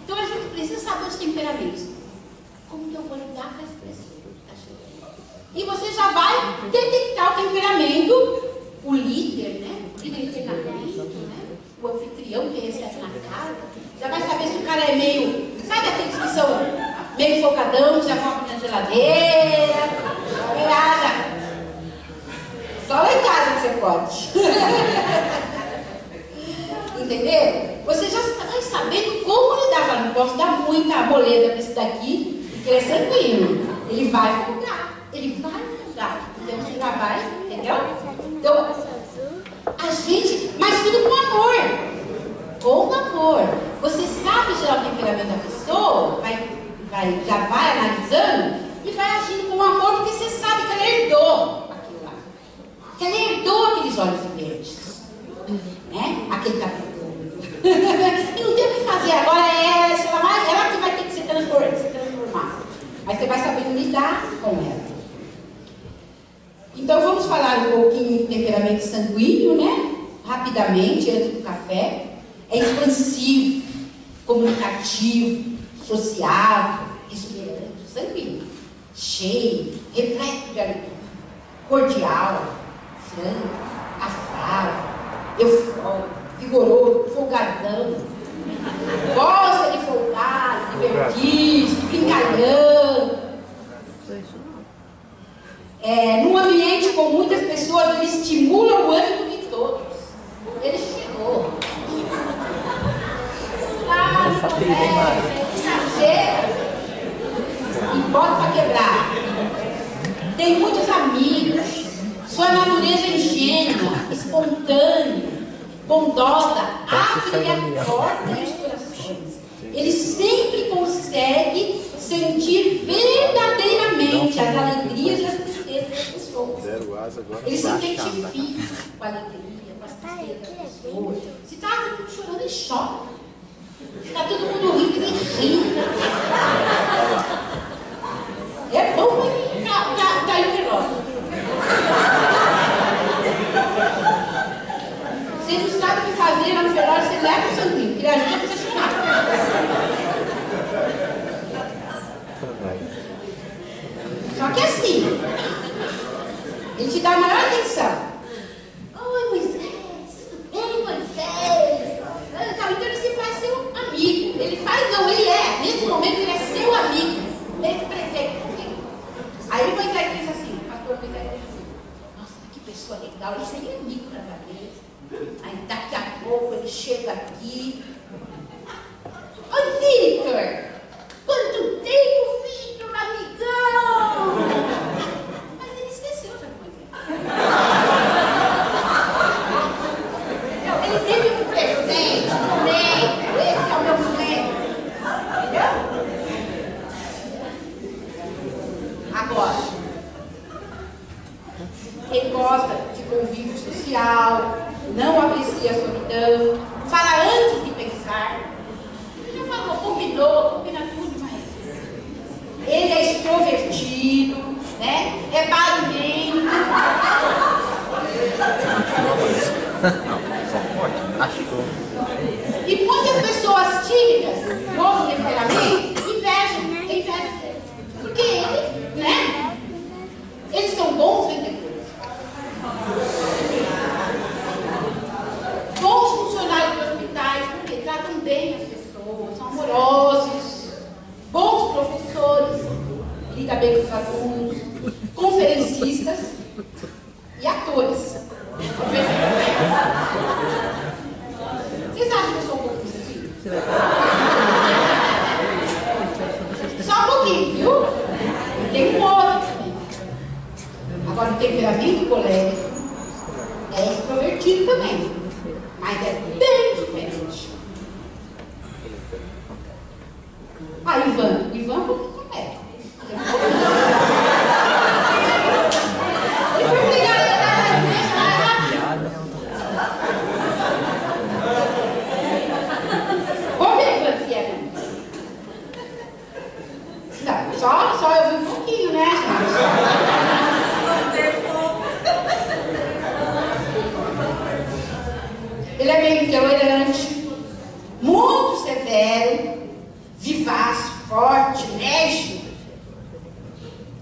Então a gente precisa saber os temperamentos. Como que eu vou lidar com as pessoas que estão chegando? E você já vai detectar o temperamento, o líder, né? O líder de treinamento, né? O anfitrião que recebe na casa. Já vai saber se o cara é meio. Sabe aqueles que são meio focadão, já coloca na geladeira? Só lá em casa que você pode. Entendeu? Você já vai sabendo como lidar. Fala, não posso dar muita moleza para esse daqui, porque ele é sanguíneo. Ele vai folgar. Então você já vai, entendeu? Então, a gente, mas tudo com amor. Com amor. Você sabe gerar o temperamento da pessoa, já vai analisando e vai agindo com amor, porque você sabe que ela herdou aquilo lá. Que ela herdou aqueles olhos verdes. Né? Aquele cabelo. E não tem o que fazer agora, ela que vai ter que se transformar. Mas você vai sabendo lidar com ela. Então vamos falar um pouquinho do temperamento sanguíneo, né? Rapidamente, antes do café. É expansivo, comunicativo, sociável, esperando, sanguíneo, cheio, repleto de alegria, cordial, franco, afável, eufórico, vigoroso, folgadão, gosta de folgar, divertir-se, brincalhão. Num ambiente com muitas pessoas, ele estimula o ânimo de todos. Ele chegou. Exagera. E bota para quebrar. Tem muitos amigos. Sua natureza é ingênua, espontânea, bondosa, abre e acorda os corações. Ele sempre consegue sentir verdadeiramente as alegrias e as tristezas das pessoas. Ele se identifica com a alegria, com as tristezas das pessoas. Se está todo mundo chorando, ele chora. Se está todo mundo rindo, ele ri. É bom para ir veloz. Você não sabe o que fazer lá no velório, você leva o sanguíneo, ele ajuda você a chorar. Só que assim, ele te dá a maior atenção. Oi, Moisés, tudo bem, Moisés? Então ele se faz seu amigo. Ele é, nesse momento ele é seu amigo, nesse presente. Aí o Moisés pensa assim, o pastor Moisés pensa assim, nossa, que pessoa legal, ele seria amigo da cabeça. Aí daqui a pouco ele chega aqui. Ô Victor, quanto tempo, Victor, amigão! Mas ele esqueceu, sabe, Moisés? Ele teve um presente, momento, esse é o meu momento. Entendeu? Agora, ele gosta de convívio social, não aprecia a solidão, fala antes de pensar. Ele já falou, combina tudo, mas ele é extrovertido, né? É barulhento. E muitas pessoas tímidas, com temperamento, invejam dele. Porque ele, né? Eles são bons vendedores. Bons funcionários de hospitais, porque tratam bem as pessoas, são amorosos. Bons professores, lidam bem com os alunos. Conferencistas e atores. Vocês acham que eu sou um pouco assim? Só um pouquinho, viu? Tem um outro também. Agora, o temperamento colérico é extrovertido também, mas é bem diferente. Ivan é um pouquinho colérico. Só eu vi um pouquinho, né, gente? Ele é meio intolerante, muito severo, vivaz, forte, enérgico,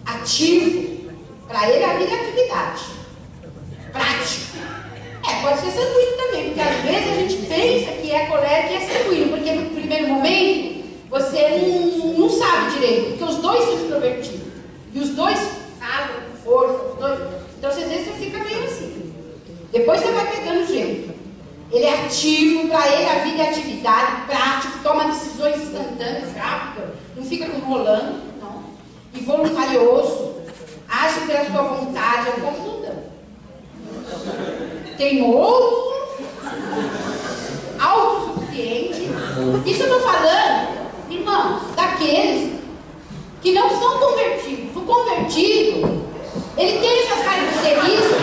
ativo. Para ele a vida é atividade. Prático. Pode ser sanguíneo também, porque às vezes a gente pensa que é colérico e é sanguíneo, porque no primeiro momento você não sabe direito, porque os dois são extrovertidos. E os dois falam com força, os dois. Então às vezes você fica meio assim. Depois você vai pegando jeito. Ele é ativo, para ele a vida é atividade, prático, toma decisões instantâneas, rápidas, não fica enrolando, não. E voluntarioso, age pela sua vontade, é um confundão. Teimoso, autossuficiente. Isso eu estou falando, irmãos, daqueles que não são convertidos. O convertido, ele tem essas características.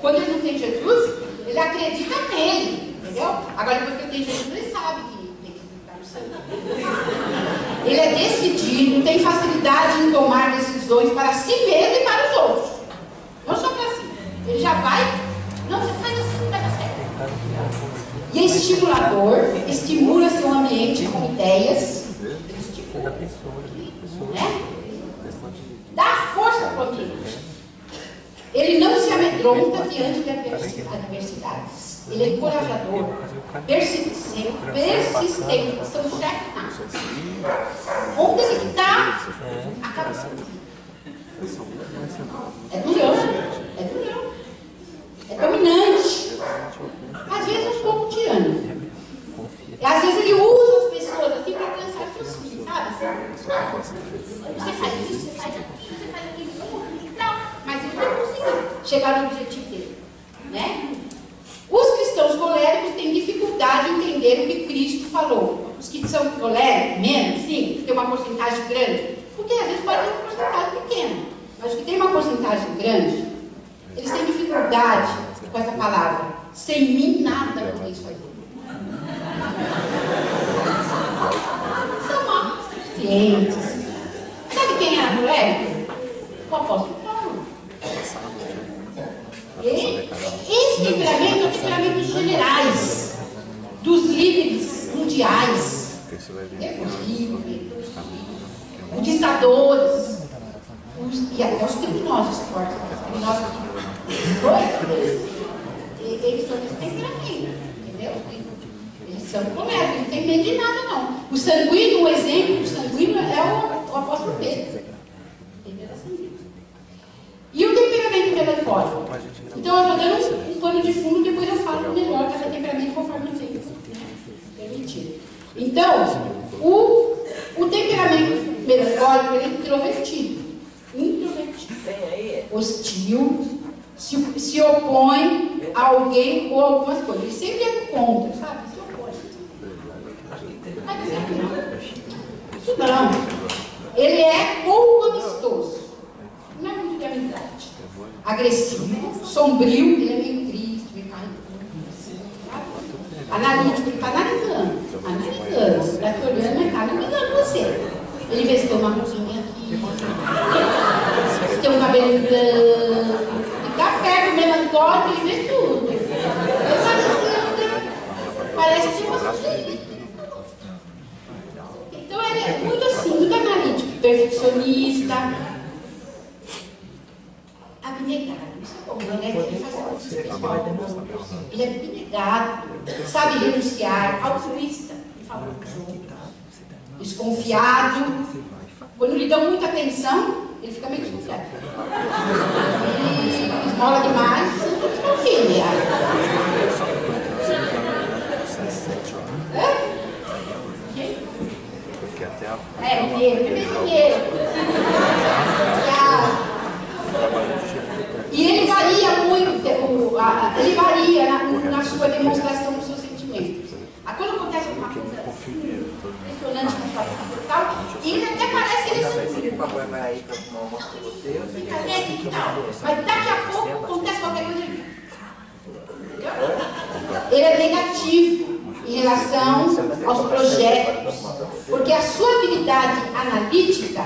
Quando ele não tem Jesus, ele acredita nele, entendeu? Agora, depois que ele tem Jesus, ele sabe que tem que acreditar no Senhor. Ele é decidido, tem facilidade em tomar decisões para si mesmo e para os outros. Não só para si. Ele já vai, não, você faz assim, vai dar certo. E é estimulador, estimula seu ambiente com ideias, né? Dá força para o ambiente. Ele não se amedronta diante de adversidades. Ele é encorajador, persistente, são chefe. Onde ele está, acaba sendo. É durão, é dominante. Às vezes um pouco tirano. E às vezes ele usa as pessoas assim para alcançar seus filhos, sabe? Você faz isso, você faz aquilo, você faz aquilo. Mas ele vai conseguir chegar no objetivo dele, né? Os cristãos coléricos têm dificuldade em entender o que Cristo falou. Os que são coléricos, menos, sim, tem uma porcentagem grande, porque às vezes pode ter uma porcentagem pequena, mas os que têm uma porcentagem grande, eles têm dificuldade com essa palavra. Sem mim nada podeis fazer. São autossuficientes. Sabe quem era colérico? O apóstolo Paulo. Esse temperamento é o temperamento dos generais, dos líderes mundiais, os ditadores, e até os criminosos fortes. Eles são desse temperamento, entendeu? Eles são coléricos, não tem medo de nada, não. O sanguíneo, o exemplo do sanguíneo é o apóstolo Pedro. E o temperamento melancólico? Então eu estou dando um pano de fundo, depois eu falo melhor cada temperamento conforme o tempo permitido. Então, o temperamento melancólico ele é introvertido, hostil, se opõe a alguém ou algumas coisas. Ele sempre é contra, sabe? Se opõe. Isso não. Ele é pouco amistoso. Não é muito de amizade. Agressivo, sombrio, ele é meio triste, meio analítico, ele está analisando. Está te olhando, mas está analisando você. Ele vê se tem uma roupinha aqui, se tem um cabelo branco, e tá perto, melancólico, ele vê tudo. Ele está analisando, parece que você. Então ele é muito assim, muito analítico, perfeccionista. Abnegado, isso é bom, né? Ele faz coisas especiais. Ele é abnegado, sabe renunciar, altruísta, ele fala com o outro, desconfiado. Quando lhe dão muita atenção, ele fica meio desconfiado. E esmola demais, desconfia. Porque até a. Dinheiro, dinheiro. E ele varia muito, ele varia na sua demonstração dos seus sentimentos. Quando acontece alguma coisa impressionante com sua vida e tal, ele até parece que ele se papai vai aí para tomar almoço com você, fica alegre e tal. Mas daqui a pouco acontece qualquer coisa. Ele é negativo em relação aos projetos, porque a sua habilidade analítica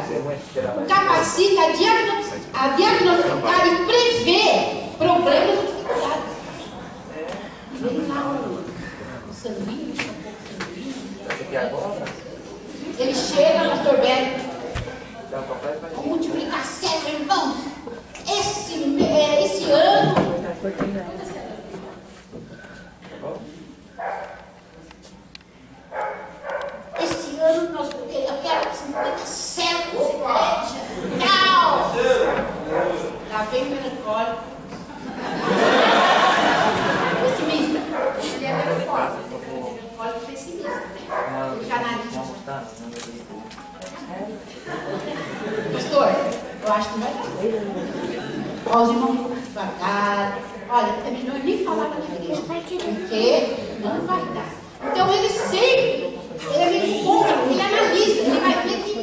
o capacita a diagnosticar e prever problemas e dificuldades. Vem lá o sanguíneo, ele chega, pastor Beto, vamos multiplicar 7, irmãos. Esse ano. Esse ano eu quero 50 células, igreja. Não! Lá vem o melancólico. Pessimista. Ele é melancólico pessimista, né? Ele já analisa. Pastor, eu acho que não vai dar. Ó, os irmãos devagar. Olha, é melhor nem falar para a igreja, porque não vai dar. Então ele sempre, ele é meio contra, ele analisa, ele vai ver que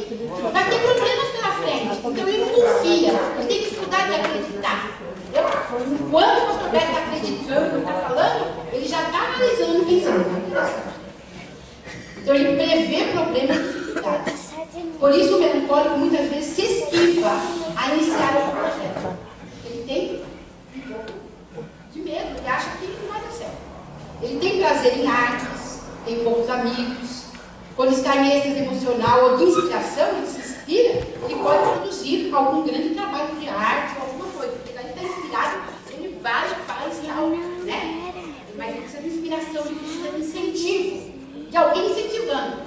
vai ter problemas pela frente. Então ele não confia, ele tem dificuldade de acreditar. Quando o pastor Beto está acreditando, está falando, ele já está analisando quem são. Então ele prevê problemas e dificuldades. Por isso o melancólico muitas vezes se esquiva a iniciar o projeto. Ele tem de medo, ele acha que não vai dar certo. Ele tem prazer em artes, tem poucos amigos. Quando está em êxtase emocional ou de inspiração, ele se inspira e pode produzir algum grande trabalho de arte ou alguma coisa. Porque daí está inspirado, ele vai e faz algo, né? Mas ele precisa de inspiração, ele precisa de incentivo, de alguém incentivando,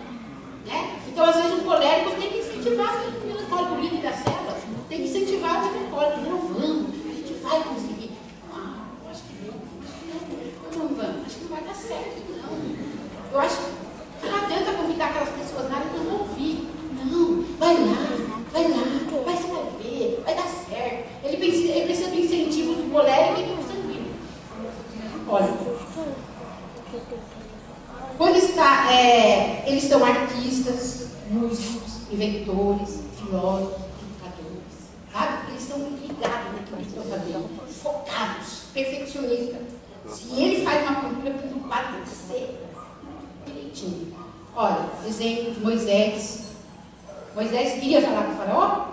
né? Então, às vezes, o colérico tem que incentivar o melancólico, o líder da célula, tem que incentivar o melancólico. Não, vamos, a gente vai conseguir. Eu acho que não. Não vamos, acho que não vai dar certo, não. Eu acho que não adianta convidar aquelas pessoas nada que eu não ouvi. Não, vai lá, vai se inscrever, vai dar certo. Ele precisa do incentivo do colérico e do sanguíneo. Olha, quando eles são artistas, músicos, inventores, filósofos, educadores, sabe? Eles estão ligados naquilo que estão fazendo, focados, perfeccionistas. Se ele faz uma cultura, preocupado tem que ser direitinho. Olha, exemplo de Moisés. Moisés queria falar com o faraó?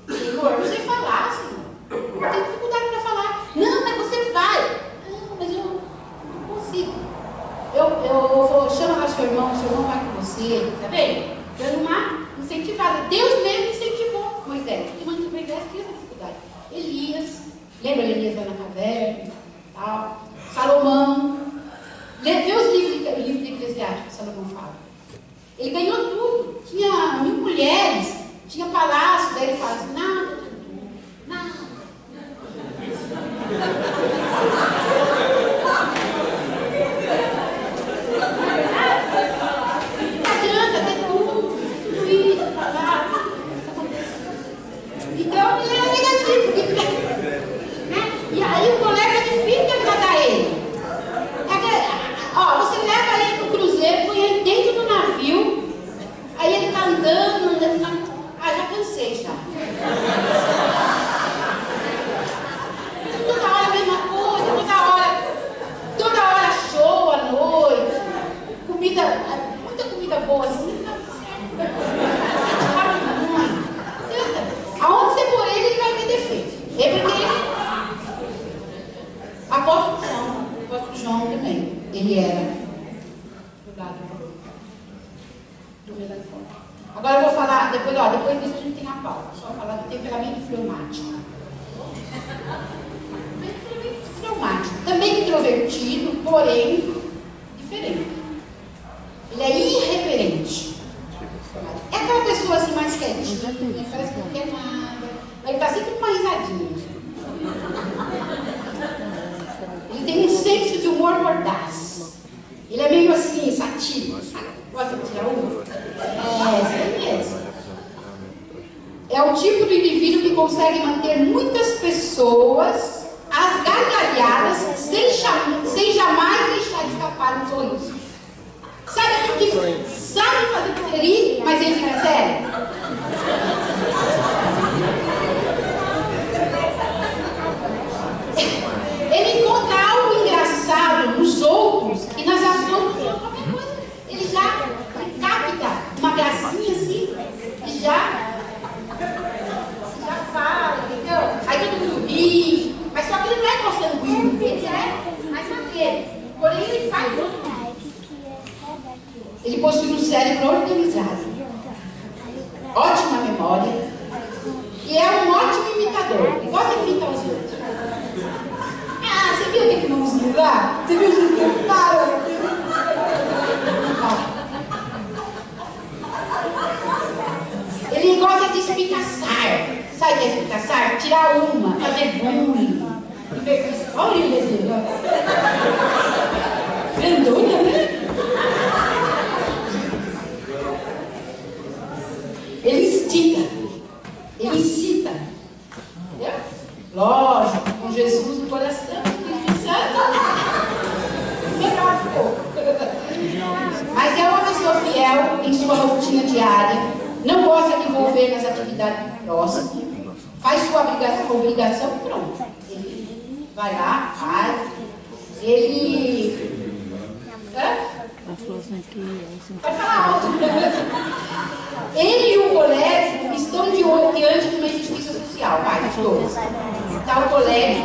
Senhor, você falar, Senhor. Eu tenho dificuldade para falar. Não, mas você vai. Não, mas eu não consigo. Eu chamo lá seu irmão vai com você, tá vendo? Dando uma incentivada. Deus mesmo incentivou Moisés. Porque Moisés tinha essa dificuldade. Elias, lembra Elias lá na caverna? Tal. Salomão. Vê os livros de Eclesiastes que Salomão fala. Ele ganhou tudo. Tinha 1000 mulheres, tinha palácio. Daí ele fala assim: nada, nada. Não adianta ter tudo isso, palácio. Então ele era negativo. Né? E aí o colega é difícil de agradar ele. Você leva ele pro cruzeiro, põe ele dentro do navio, aí ele tá andando, já cansei já. Toda hora a mesma coisa, toda hora show à noite, muita comida boa assim, não dá certo. Aonde você for ele vai ter defeito. É porque apóstolo João também. Ele era do lado do melancólico. Agora eu vou falar, depois disso a gente tem a pauta. Só falar do temperamento fleumático. Temperamento fleumático. Também introvertido, porém diferente. Ele é irreverente. É aquela pessoa assim mais quietinha, parece que não quer nada. Ele está sempre com uma humor mordaz. Ele é meio assim, satírico. Gosta de tirar uma? É, isso mesmo. É o tipo do indivíduo que consegue manter muitas pessoas às gargalhadas sem jamais deixar escapar um sorriso. Sabe aquilo que sabe fazer você rir, mas ele fica sério? Ele encontra algo engraçado nos outros e nas ações de qualquer coisa. Ele já capta uma gracinha assim e já fala, entendeu? Aí todo mundo ri, mas só que ele não é igual sanguíneo, ele é mais maneiro. Porém, ele faz muito. Ele possui um cérebro organizado, ótima memória e é um ótimo imitador. Ele gosta de imitar os outros. Ah, você viu aquele mãozinho lá? Você viu o jeito? Para! Ele gosta de espicaçar. Sabe o que é espicaçar? Tirar uma, fazer bullying. Olha o orelha dele, ó. Grandona, né? Ele instiga. Ele incita. Entendeu? Lógico, com Jesus no coração, Espírito Santo. Melhor um pouco. Mas é uma pessoa fiel em sua rotina diária. Não gosta de envolver nas atividades do próximo. Faz sua obrigação, pronto. Ele vai lá, faz. Ele... Vai falar alto. Ele e o colégio estão diante de uma injustiça social. Vai, os dois. Está o colégio.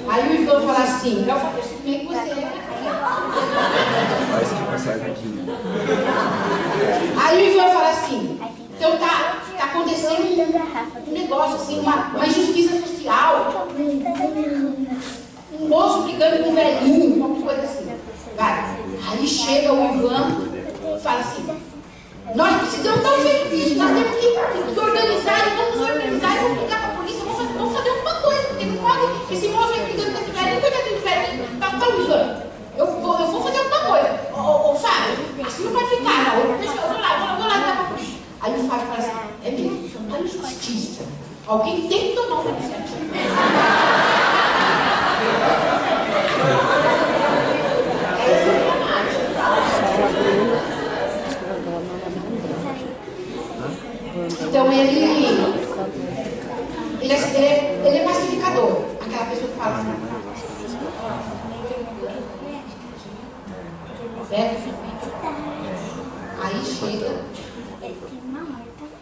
Aí o Ivan fala assim, eu vou presumir que você é. Aí o Ivan fala assim, então tá acontecendo um negócio assim, uma injustiça social, um moço brigando com um velhinho, alguma coisa assim. Vai. Aí chega o Ivan e fala assim, nós precisamos dar um jeito disso, nós temos que organizar, e vamos organizar, e vamos ligar para a polícia, vamos fazer alguma coisa, porque não pode, esse moço aí brigando com esse velhinho, coitadinho do velhinho, tá usando. Eu vou fazer alguma coisa. Ô Fábio, assim não vai ficar, não. Deixa eu vou lá ligar para a polícia. Aí o Fábio fala assim, é mesmo, isso é uma injustiça. Alguém tem que tomar uma iniciativa. Então ele é pacificador. Aquela pessoa que fala assim. Aí chega.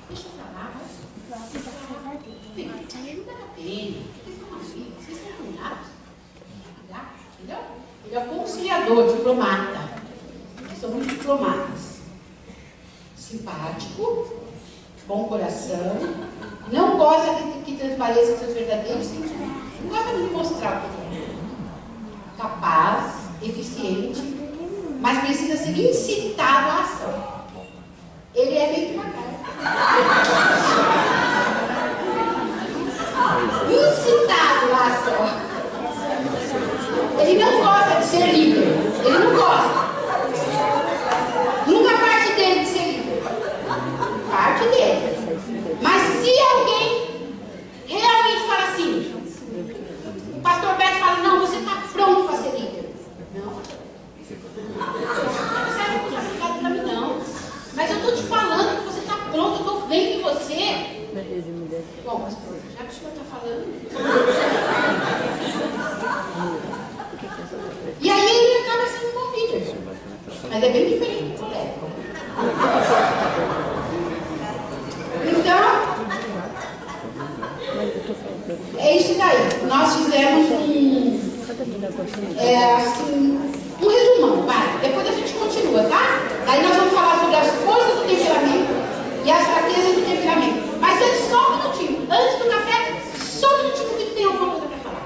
Deixa eu falar. Ajuda a pena. Vocês são cuidados. Entendeu? Ele é o conciliador, diplomata. Eles são muito diplomatas. Simpático, bom coração, não gosta que transpareça seus verdadeiros sentimentos. Não gosta de mostrar o que é. Capaz, eficiente, mas precisa ser incitado à ação. Ele é meio devagar. Incitado à ação. Ele não gosta de ser líder. Ele não gosta. Nunca parte dele de ser líder. Parte dele. Mas se alguém realmente fala assim, o pastor Beto fala, não, você está pronto para ser líder. Não. Você é responsabilidade para mim, não. Mas eu estou te falando que você está pronto, eu estou vendo em você. Bom, pastor, já que o senhor está falando. E aí ele acaba sendo um bom líder. Mas é bem diferente do colega. Então, é isso daí. Nós fizemos um resumão, vai. Depois a gente continua, tá? Daí nós vamos falar sobre as forças do temperamento e as fraquezas do temperamento. Mas antes, só um minutinho. Antes do café, só um minutinho que tem alguma coisa para falar.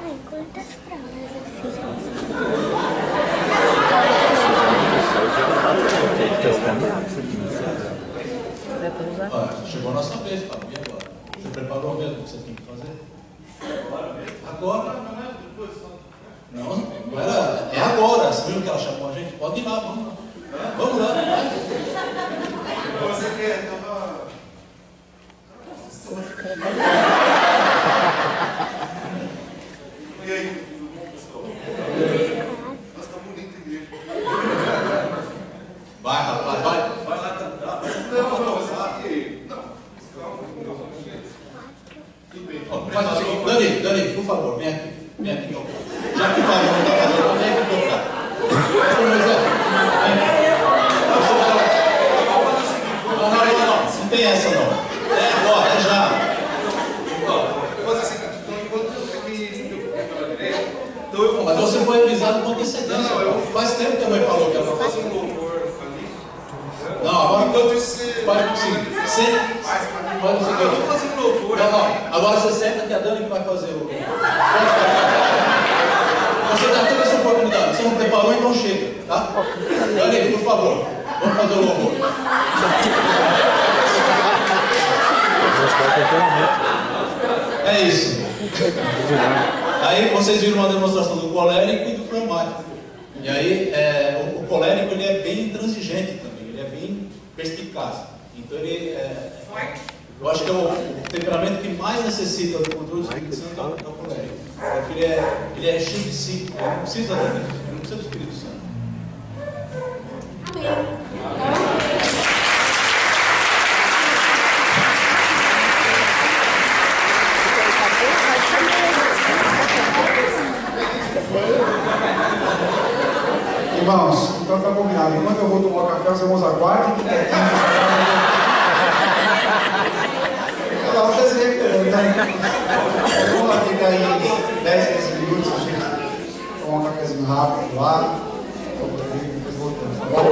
Olha, chegou a nossa vez, Fábio. E agora? Você preparou mesmo o que você tem que fazer? Agora mesmo? Agora. Não, não era. É agora. Você viu que ela chamou a gente? Pode ir lá, vamos lá. Vamos lá. Você quer? E aí, tudo bom, pessoal? Nossa, tá bonita a igreja. Vai, rapaz, vai lá cantar. Não, sabe? Não. Faz o seguinte, Dani, por favor, vem aqui. Vem aqui tocar. Já que o Fábio não está fazendo, vem aqui tocar. Não tem essa não. É agora, é já. Mas você foi avisado com antecedência. Faz tempo que a mãe falou que ela não faz um louvor ali. Não, agora enquanto isso faz o seguinte. Faz o seguinte. Eu vou fazer um louvor. Não. Agora você senta que a Dani que vai fazer o. Você já teve essa oportunidade. Você não preparou, então chega, tá? Dani, por favor. Vamos fazer o louvor. É isso. Aí vocês viram uma demonstração do colérico e do fleumático. E aí o colérico ele é bem intransigente também, ele é bem perspicaz. Então ele eu acho que é o temperamento que mais necessita do controle do Espírito Santo é o colérico. Porque ele é cheio de si, ele não precisa do Espírito Santo. Irmãos, então está combinado. Enquanto eu vou tomar café, os irmãos aguardem que cada um já se recuperando, né? Vamos lá ficar aí 10, 15 minutos, a gente toma um cafezinho rápido lá. Depois voltamos, tá bom?